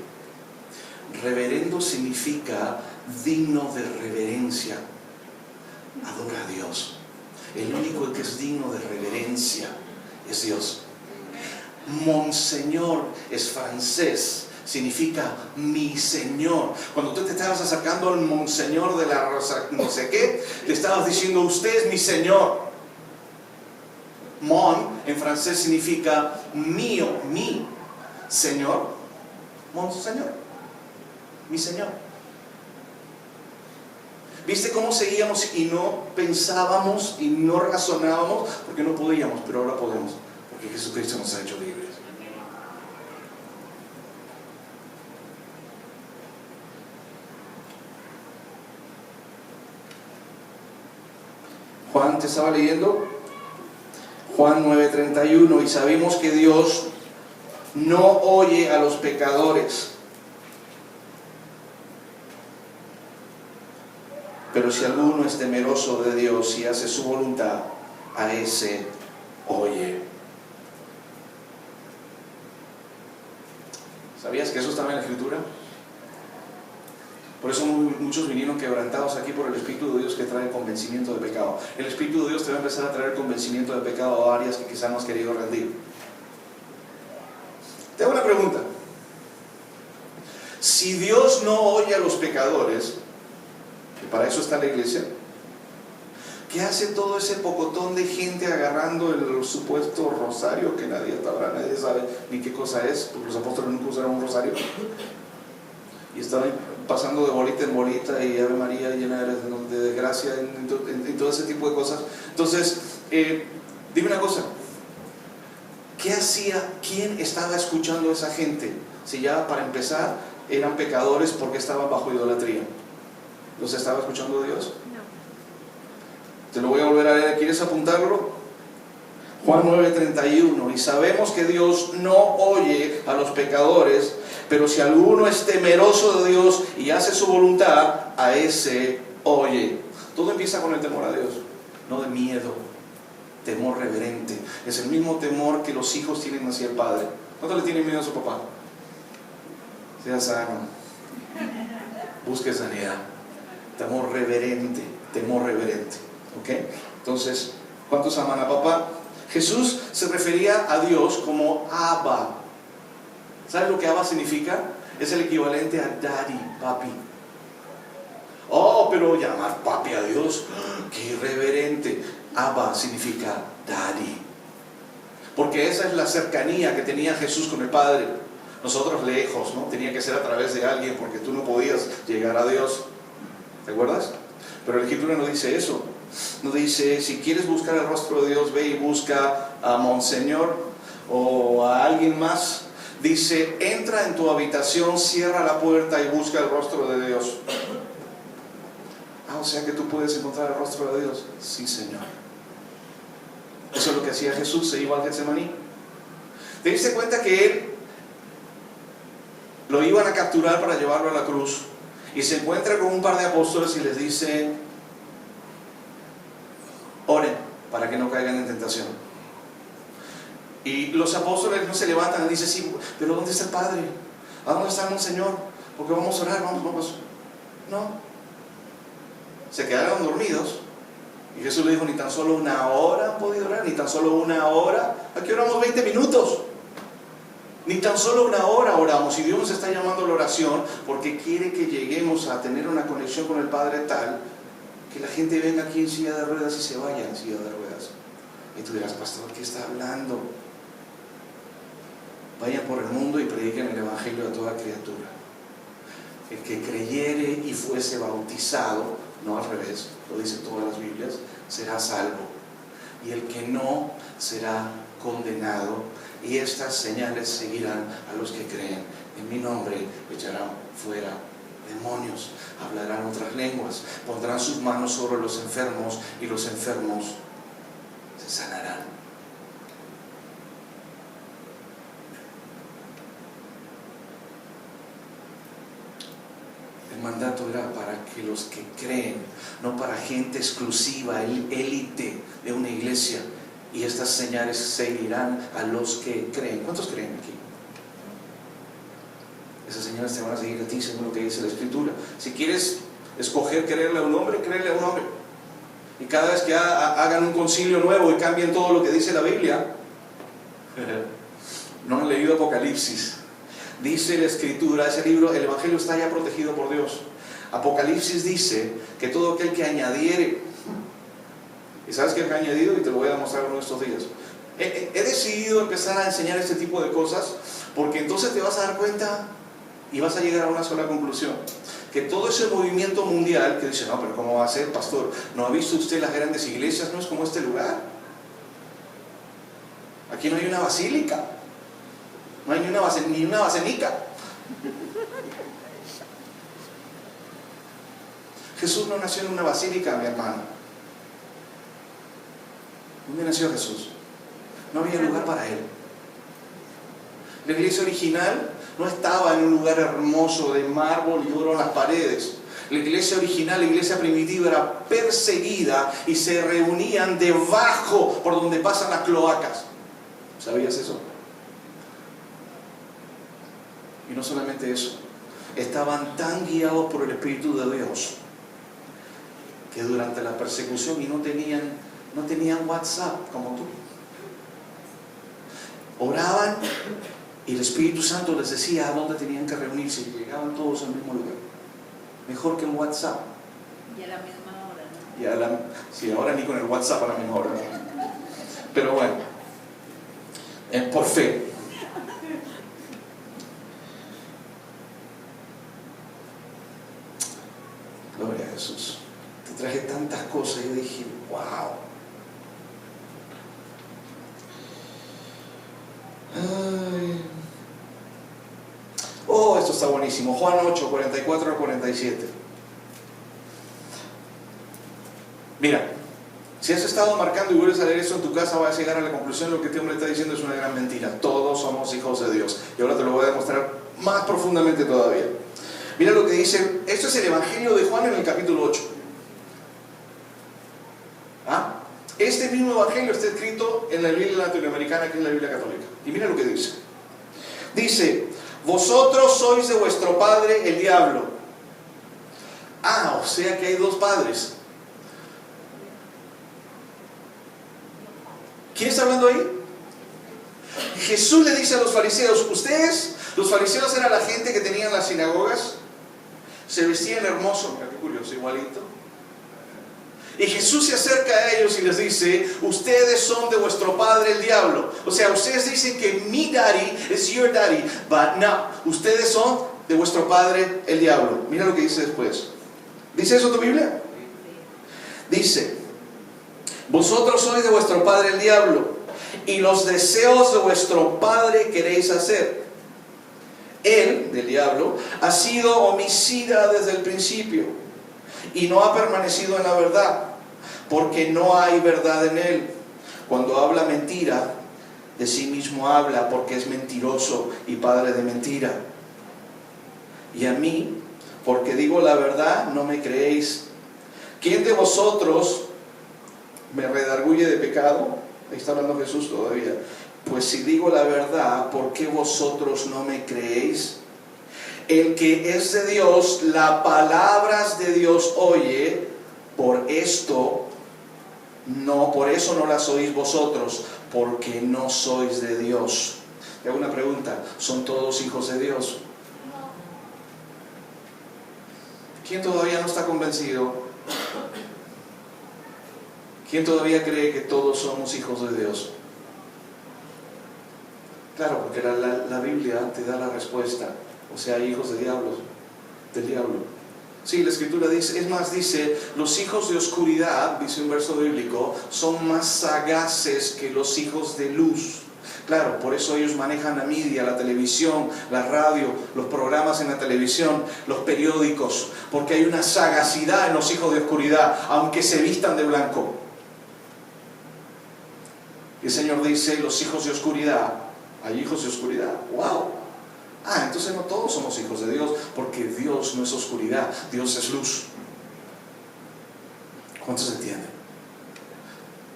Reverendo significa digno de reverencia. Adora a Dios. El único que es digno de reverencia es Dios. Monseñor es francés, significa mi señor. Cuando tú te estabas acercando al monseñor de la Rosa, no sé qué, le estabas diciendo usted es mi señor. Mon en francés significa mío, mi señor. Monseñor, mi señor. ¿Viste cómo seguíamos y no pensábamos y no razonábamos? Porque no podíamos, pero ahora podemos. Porque Jesucristo nos ha hecho libres. Juan, te estaba leyendo Juan 9:31, y sabemos que Dios no oye a los pecadores, pero si alguno es temeroso de Dios y hace su voluntad, a ese oye. ¿Sabías que eso estaba en la Escritura? Por eso muchos vinieron quebrantados aquí por el Espíritu de Dios, que trae convencimiento de pecado. El Espíritu de Dios te va a empezar a traer convencimiento de pecado a áreas que quizás no has querido rendir. Te hago una pregunta. Si Dios no oye a los pecadores, que para eso está la iglesia, ¿Qué hace todo ese pocotón de gente agarrando el supuesto rosario que nadie sabe ni qué cosa es? Porque los apóstoles nunca usaron un rosario. Y estaban pasando de bolita en bolita y Ave María llena de gracia y todo ese tipo de cosas. Entonces, dime una cosa. ¿Qué hacía? ¿Quién estaba escuchando a esa gente? Si ya para empezar eran pecadores porque estaban bajo idolatría. ¿Los estaba escuchando Dios? Te lo voy a volver a leer. ¿Quieres apuntarlo? Juan 9:31. Y sabemos que Dios no oye a los pecadores, pero si alguno es temeroso de Dios y hace su voluntad, a ese oye. Todo empieza con el temor a Dios, no de miedo. Temor reverente. Es el mismo temor que los hijos tienen hacia el padre. ¿Cuánto le tienen miedo a su papá? Sea sano. Busque sanidad. Temor reverente. Temor reverente. ¿Ok? Entonces, ¿cuántos aman a papá? Jesús se refería a Dios como Abba. ¿Sabes lo que Abba significa? Es el equivalente a daddy, papi. Oh, pero llamar papi a Dios, ¡qué irreverente! Abba significa daddy. Porque esa es la cercanía que tenía Jesús con el Padre. Nosotros lejos, ¿no? Tenía que ser a través de alguien porque tú no podías llegar a Dios. ¿Te acuerdas? Pero la Escritura no dice eso. No dice, si quieres buscar el rostro de Dios, ve y busca a Monseñor o a alguien más. Dice, entra en tu habitación, cierra la puerta y busca el rostro de Dios. O sea que tú puedes encontrar el rostro de Dios. Sí, Señor. Eso es lo que hacía Jesús, se iba al Getsemaní. ¿Te diste cuenta que él lo iban a capturar para llevarlo a la cruz? Y se encuentra con un par de apóstoles y les dice, oren para que no caigan en tentación. Y los apóstoles no se levantan y dicen, sí, pero ¿dónde está el Padre? ¿A dónde está el Señor? Porque vamos a orar, vamos. No. Se quedaron dormidos. Y Jesús le dijo, ni tan solo una hora han podido orar, ni tan solo una hora. Aquí oramos 20 minutos. Ni tan solo una hora oramos. Y Dios nos está llamando a la oración porque quiere que lleguemos a tener una conexión con el Padre tal que la gente venga aquí en silla de ruedas y se vaya en silla de ruedas. Y tú dirás, pastor, ¿qué está hablando? Vayan por el mundo y prediquen el Evangelio a toda criatura. El que creyere y fuese bautizado, no al revés, lo dicen todas las Biblias, será salvo. Y el que no será condenado. Y estas señales seguirán a los que creen. En mi nombre echarán fuera demonios, hablarán otras lenguas, pondrán sus manos sobre los enfermos y los enfermos se sanarán. El mandato era para que los que creen, no para gente exclusiva, élite de una iglesia. Y estas señales seguirán a los que creen. ¿Cuántos creen aquí? Esas señales te van a seguir a ti según lo que dice la Escritura. Si quieres escoger creerle a un hombre, créele a un hombre. Y cada vez que hagan un concilio nuevo y cambien todo lo que dice la Biblia, no han leído Apocalipsis. Dice la Escritura, ese libro, el Evangelio está ya protegido por Dios. Apocalipsis dice que todo aquel que añadiere. ¿Y sabes qué he añadido? Y te lo voy a demostrar uno de estos días. He decidido empezar a enseñar este tipo de cosas porque entonces te vas a dar cuenta y vas a llegar a una sola conclusión. Que todo ese movimiento mundial que dice, no, pero ¿cómo va a ser, pastor? ¿No ha visto usted las grandes iglesias? No es como este lugar. Aquí no hay una basílica. No hay ni una basílica. Jesús no nació en una basílica, mi hermano. ¿Dónde nació Jesús? No había lugar para él. La iglesia original no estaba en un lugar hermoso de mármol y oro en las paredes. La iglesia original, la iglesia primitiva, era perseguida y se reunían debajo por donde pasan las cloacas. ¿Sabías eso? Y no solamente eso, estaban tan guiados por el Espíritu de Dios que durante la persecución y no tenían WhatsApp como tú. Oraban y el Espíritu Santo les decía a dónde tenían que reunirse y llegaban todos al mismo lugar. Mejor que un WhatsApp. Y a la misma hora, ¿no? Sí, ahora ni con el WhatsApp a la misma hora. Pero bueno, por fe. Gloria a Jesús. Te traje tantas cosas y dije, wow. Ay. Oh, esto está buenísimo. Juan 8, 44 al 47. Mira, si has estado marcando y vuelves a leer eso en tu casa, vas a llegar a la conclusión de lo que este hombre está diciendo es una gran mentira. Todos somos hijos de Dios. Y ahora te lo voy a demostrar más profundamente todavía. Mira lo que dice, esto es el Evangelio de Juan en el capítulo 8. ¿Ah? Este mismo Evangelio está escrito en la Biblia latinoamericana, que es la Biblia católica. Y mira lo que dice. Dice, vosotros sois de vuestro padre el diablo. O sea que hay dos padres. ¿Quién está hablando ahí? Jesús le dice a los fariseos, ustedes, los fariseos eran la gente que tenían las sinagogas, se vestían hermosos, mira qué curioso, igualito. Y Jesús se acerca a ellos y les dice, ustedes son de vuestro padre el diablo. O sea, ustedes dicen que mi daddy is your daddy, but no, ustedes son de vuestro padre el diablo. Mira lo que dice después. ¿Dice eso tu Biblia? Dice, vosotros sois de vuestro padre el diablo, y los deseos de vuestro padre queréis hacer. Él, del diablo, ha sido homicida desde el principio, y no ha permanecido en la verdad, porque no hay verdad en él. Cuando habla mentira, de sí mismo habla, porque es mentiroso y padre de mentira. Y a mí, porque digo la verdad, no me creéis. ¿Quién de vosotros me redarguye de pecado? Ahí está hablando Jesús todavía. Pues si digo la verdad, ¿por qué vosotros no me creéis? El que es de Dios, las palabras de Dios oye, por eso no las oís vosotros, porque no sois de Dios. Te hago una pregunta, ¿son todos hijos de Dios? ¿Quién todavía no está convencido? ¿Quién todavía cree que todos somos hijos de Dios? Claro, porque la Biblia te da la respuesta. O sea, hijos del diablo. Sí, la Escritura dice, es más, dice, los hijos de oscuridad, dice un verso bíblico, son más sagaces que los hijos de luz. Claro, por eso ellos manejan la media, la televisión, la radio, los programas en la televisión, los periódicos, porque hay una sagacidad en los hijos de oscuridad, aunque se vistan de blanco. Y el Señor dice, los hijos de oscuridad, hay hijos de oscuridad, ¡wow! Entonces no todos somos hijos de Dios, porque Dios no es oscuridad, Dios es luz. ¿Cuántos entienden?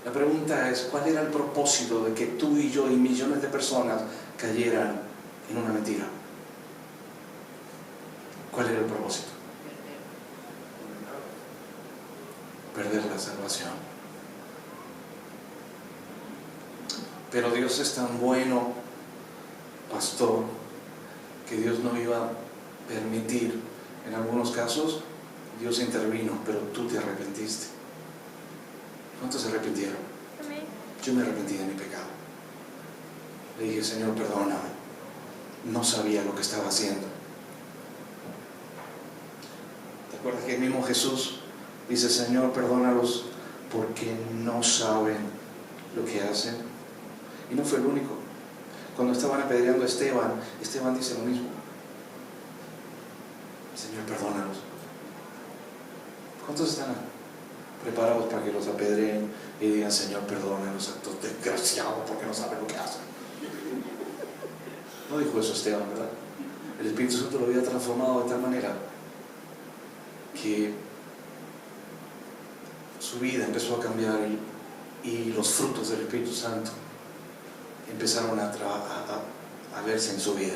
La pregunta es, ¿cuál era el propósito de que tú y yo y millones de personas cayeran en una mentira? ¿Cuál era el propósito? Perder la salvación. Pero Dios es tan bueno, pastor, que Dios no iba a permitir. En algunos casos Dios intervino, pero tú te arrepentiste. ¿Cuántos se arrepintieron? Yo me arrepentí de mi pecado. Le dije, Señor, perdóname, no sabía lo que estaba haciendo. ¿Te acuerdas que el mismo Jesús dice, Señor, perdónalos porque no saben lo que hacen? Y no fue el único. Cuando estaban apedreando a Esteban dice lo mismo. Señor, perdónalos. ¿Cuántos están preparados para que los apedreen y digan, Señor, perdónalos a estos desgraciados porque no saben lo que hacen? No dijo eso Esteban, ¿verdad? El Espíritu Santo lo había transformado de tal manera que su vida empezó a cambiar y los frutos del Espíritu Santo empezaron a verse en su vida.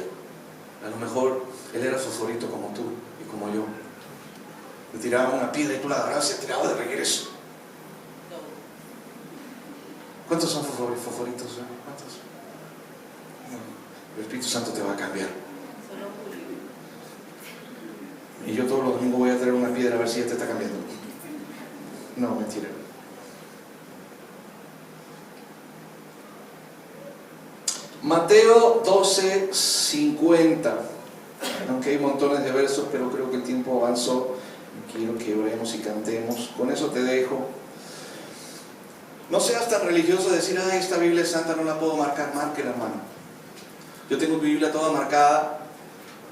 A lo mejor él era fosforito como tú y como yo. Le tiraba una piedra y tú la agarrabas y se tiraba de regreso. ¿Cuántos son fosforitos? ¿Cuántos? El Espíritu Santo te va a cambiar. Y yo todos los domingos voy a traer una piedra a ver si ya te está cambiando. No, mentira. Mateo 12:50. Aunque hay montones de versos, pero creo que el tiempo avanzó. Quiero que oremos y cantemos. Con eso te dejo. No seas tan religioso de decir, ay, esta Biblia es santa, no la puedo marcar. Márquela, hermano. Yo tengo mi Biblia toda marcada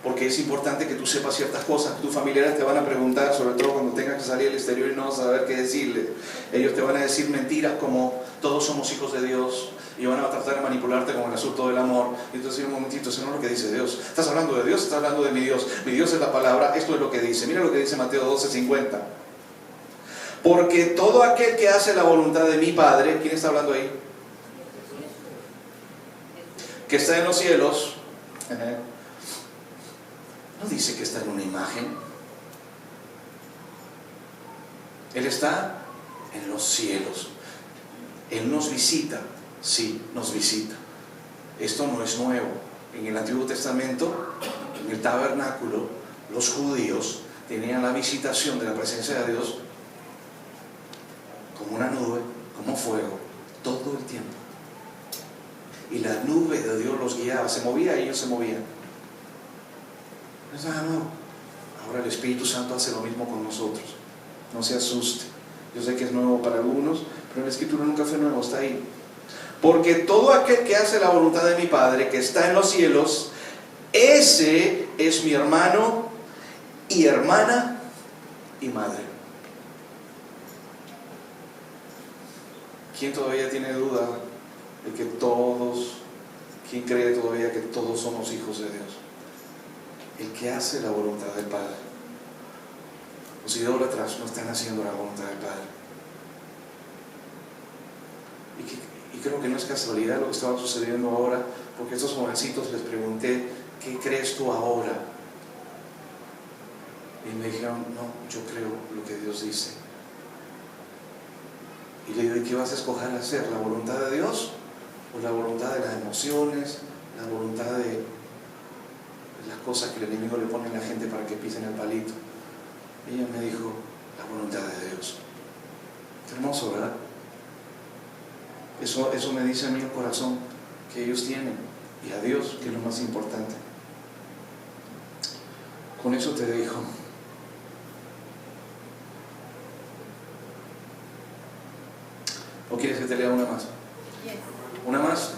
porque es importante que tú sepas ciertas cosas. Tus familiares te van a preguntar, sobre todo cuando tengas que salir al exterior y no saber qué decirle. Ellos te van a decir mentiras como todos somos hijos de Dios y van a tratar de manipularte con el asunto del amor. Y entonces, un momentito, eso no es lo que dice Dios. ¿Estás hablando de Dios? ¿Estás hablando de mi Dios? Mi Dios es la palabra, esto es lo que dice. Mira lo que dice Mateo 12:50. Porque todo aquel que hace la voluntad de mi Padre, ¿quién está hablando ahí? Que está en los cielos. No dice que está en una imagen. Él está en los cielos. Él nos visita. Sí, nos visita. Esto no es nuevo. En el Antiguo Testamento, en el tabernáculo, los judíos tenían la visitación de la presencia de Dios como una nube, como fuego, todo el tiempo. Y la nube de Dios los guiaba, se movía y ellos se movían. No es nada nuevo. Ahora el Espíritu Santo hace lo mismo con nosotros. No se asuste. Yo sé que es nuevo para algunos, pero la Escritura nunca fue nuevo, está ahí. Porque todo aquel que hace la voluntad de mi Padre, que está en los cielos, ese es mi hermano y hermana y madre. ¿Quién todavía tiene duda de que todos, quién cree todavía que todos somos hijos de Dios? El que hace la voluntad del Padre. Los idólatras no están haciendo la voluntad del Padre. Y creo que no es casualidad lo que estaba sucediendo ahora, porque a estos jovencitos les pregunté, ¿qué crees tú ahora? Y me dijeron, no, yo creo lo que Dios dice. Y le digo, ¿y qué vas a escoger hacer? ¿La voluntad de Dios? ¿O la voluntad de las emociones? ¿La voluntad de las cosas que el enemigo le pone a la gente para que pisen el palito? Y ella me dijo, la voluntad de Dios. Qué hermoso, ¿verdad? Eso me dice a mí el corazón que ellos tienen, y a Dios, que es lo más importante. Con eso te dejo. ¿O quieres que te lea una más? ¿Una más?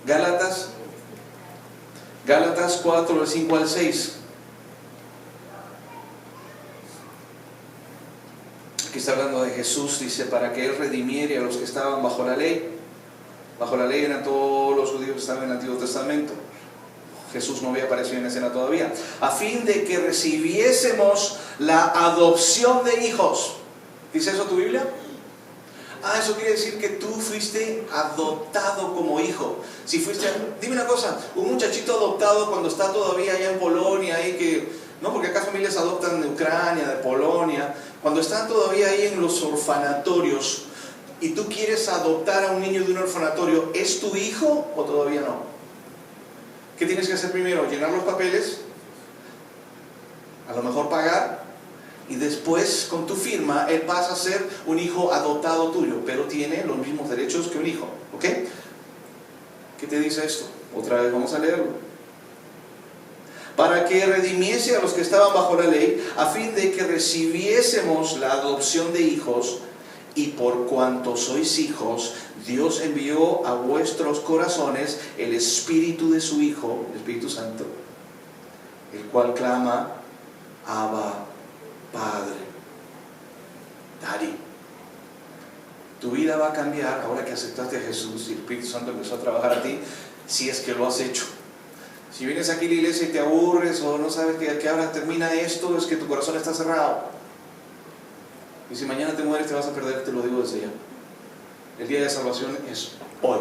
Gálatas 4, del 5 al 6. Aquí está hablando de Jesús, dice, para que Él redimiere a los que estaban bajo la ley. Bajo la ley eran todos los judíos que estaban en el Antiguo Testamento. Jesús no había aparecido en escena todavía. A fin de que recibiésemos la adopción de hijos. ¿Dice eso tu Biblia? Eso quiere decir que tú fuiste adoptado como hijo. Si fuiste, dime una cosa, un muchachito adoptado cuando está todavía allá en Polonia, ahí no, porque acá familias adoptan de Ucrania, de Polonia, cuando están todavía ahí en los orfanatorios y tú quieres adoptar a un niño de un orfanatorio, ¿es tu hijo o todavía no? ¿Qué tienes que hacer primero? Llenar los papeles, a lo mejor pagar, y después con tu firma él pasa a ser un hijo adoptado tuyo, pero tiene los mismos derechos que un hijo, ¿ok? ¿Qué te dice esto? Otra vez vamos a leerlo. Para que redimiese a los que estaban bajo la ley, a fin de que recibiésemos la adopción de hijos, y por cuanto sois hijos, Dios envió a vuestros corazones el Espíritu de su Hijo, el Espíritu Santo, el cual clama, Abba, Padre. Daddy. Tu vida va a cambiar ahora que aceptaste a Jesús y el Espíritu Santo empezó a trabajar a ti, si es que lo has hecho. Si vienes aquí a la iglesia y te aburres o no sabes que ahora termina esto, es que tu corazón está cerrado. Y si mañana te mueres te vas a perder, te lo digo desde ya. El día de salvación es hoy.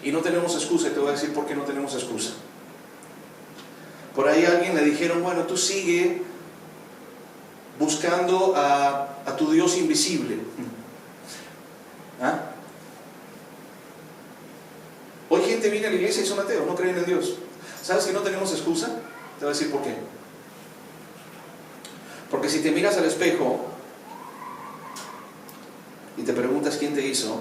Y no tenemos excusa, y te voy a decir por qué no tenemos excusa. Por ahí a alguien le dijeron, bueno, tú sigue buscando a tu Dios invisible. Hoy gente viene a la iglesia y son ateos, no creen en Dios. ¿Sabes que no tenemos excusa? Te voy a decir por qué. Porque si te miras al espejo te preguntas quién te hizo,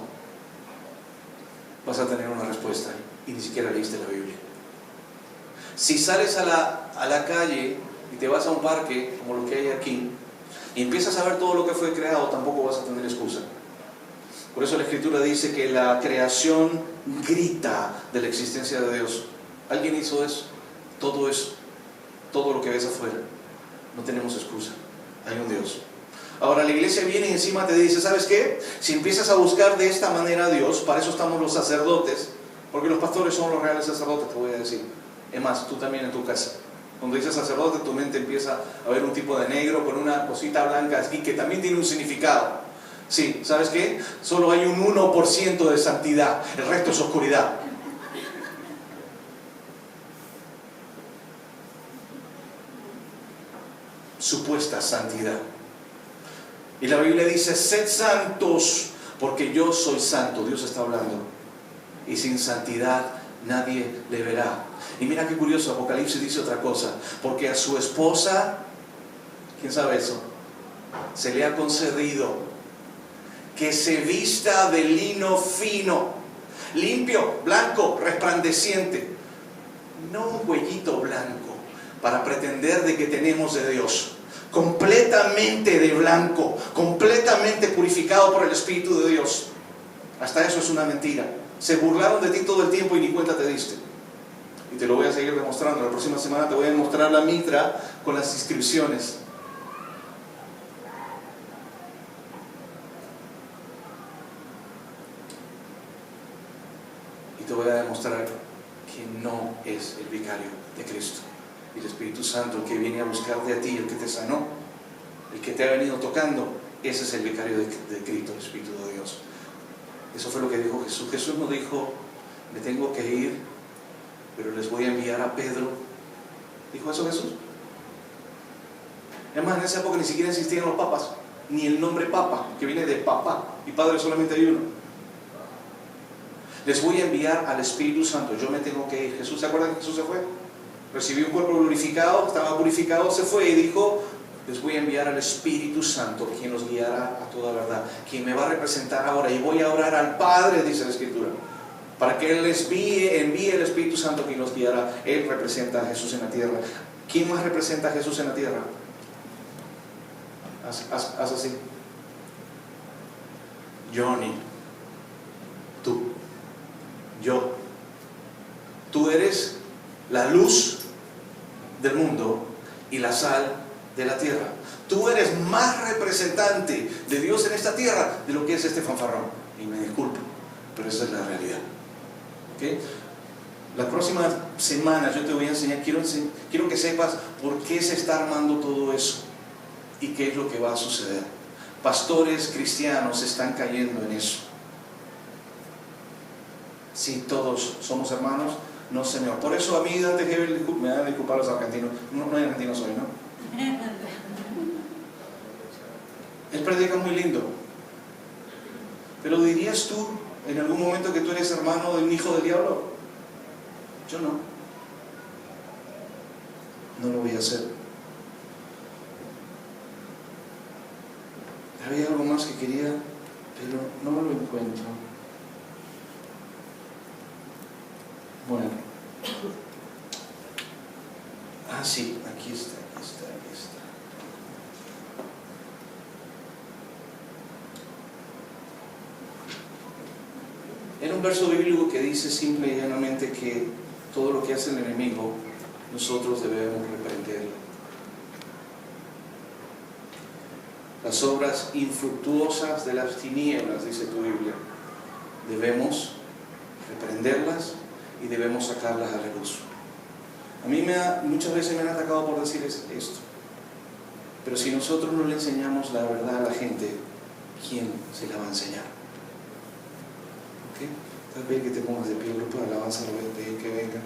vas a tener una respuesta y ni siquiera leíste la Biblia. Si sales a la calle y te vas a un parque como lo que hay aquí y empiezas a ver todo lo que fue creado, tampoco vas a tener excusa. Por eso la Escritura dice que la creación grita de la existencia de Dios. ¿Alguien hizo eso? Todo lo que ves afuera. No tenemos excusa. Hay un Dios. Ahora la iglesia viene y encima te dice, ¿sabes qué? Si empiezas a buscar de esta manera a Dios, para eso estamos los sacerdotes, porque los pastores son los reales sacerdotes, te voy a decir. Es más, tú también en tu casa. Cuando dices sacerdote, tu mente empieza a ver un tipo de negro con una cosita blanca aquí que también tiene un significado. Sí, ¿sabes qué? Solo hay un 1% de santidad, el resto es oscuridad. Supuesta santidad. Y la Biblia dice, sed santos, porque yo soy santo. Dios está hablando. Y sin santidad nadie le verá. Y mira qué curioso, Apocalipsis dice otra cosa. Porque a su esposa, ¿quién sabe eso? Se le ha concedido que se vista de lino fino, limpio, blanco, resplandeciente. No un cuellito blanco para pretender de que tenemos de Dios. Completamente de blanco, completamente purificado por el Espíritu de Dios. Hasta eso es una mentira. Se burlaron de ti todo el tiempo y ni cuenta te diste. Y te lo voy a seguir demostrando. La próxima semana te voy a mostrar la mitra con las inscripciones. Y te voy a demostrar que no es el vicario de Cristo. Y el Espíritu Santo, el que viene a buscar de ti, el que te sanó, el que te ha venido tocando, ese es el vicario de Cristo, el Espíritu de Dios. Eso fue lo que dijo Jesús. Jesús no dijo, me tengo que ir, pero les voy a enviar a Pedro. ¿Dijo eso Jesús? Además, en esa época ni siquiera existían los papas, ni el nombre papa, que viene de papá, y padre solamente hay uno. Les voy a enviar al Espíritu Santo, yo me tengo que ir. Jesús, ¿se acuerdan que Jesús se fue? Recibió un cuerpo glorificado, estaba purificado, se fue y dijo, les voy a enviar al Espíritu Santo, quien los guiará a toda verdad, quien me va a representar ahora, y voy a orar al Padre, dice la Escritura, para que Él les envíe el Espíritu Santo, quien los guiará. Él representa a Jesús en la tierra. ¿Quién más representa a Jesús en la tierra? Haz así. Johnny, tú, yo. Tú eres la luz del mundo y la sal de la tierra. Tú eres más representante de Dios en esta tierra de lo que es este fanfarrón. Y me disculpo, pero esa es la realidad. ¿Okay? La próxima semana yo te voy a enseñar, quiero que sepas por qué se está armando todo eso y qué es lo que va a suceder. Pastores cristianos están cayendo en eso. Si todos somos hermanos, no señor. Por eso a mí, me van a disculpar los argentinos, no hay argentinos hoy, ¿no? Él predica muy lindo, pero ¿dirías tú en algún momento que tú eres hermano de un hijo del diablo? Yo no. No lo voy a hacer. Había algo más que quería, pero no lo encuentro. Bueno. Ah, sí, aquí está. Era un verso bíblico que dice simple y llanamente que todo lo que hace el enemigo, nosotros debemos reprenderlo. Las obras infructuosas de las tinieblas, dice tu Biblia, debemos reprenderlas y debemos sacarlas a la luz. A mí muchas veces me han atacado por decir esto, pero si nosotros no le enseñamos la verdad a la gente, ¿quién se la va a enseñar? ¿Okay? Tal vez que te pongas de pie, grupo de alabanza, lo voy a pedir que venga.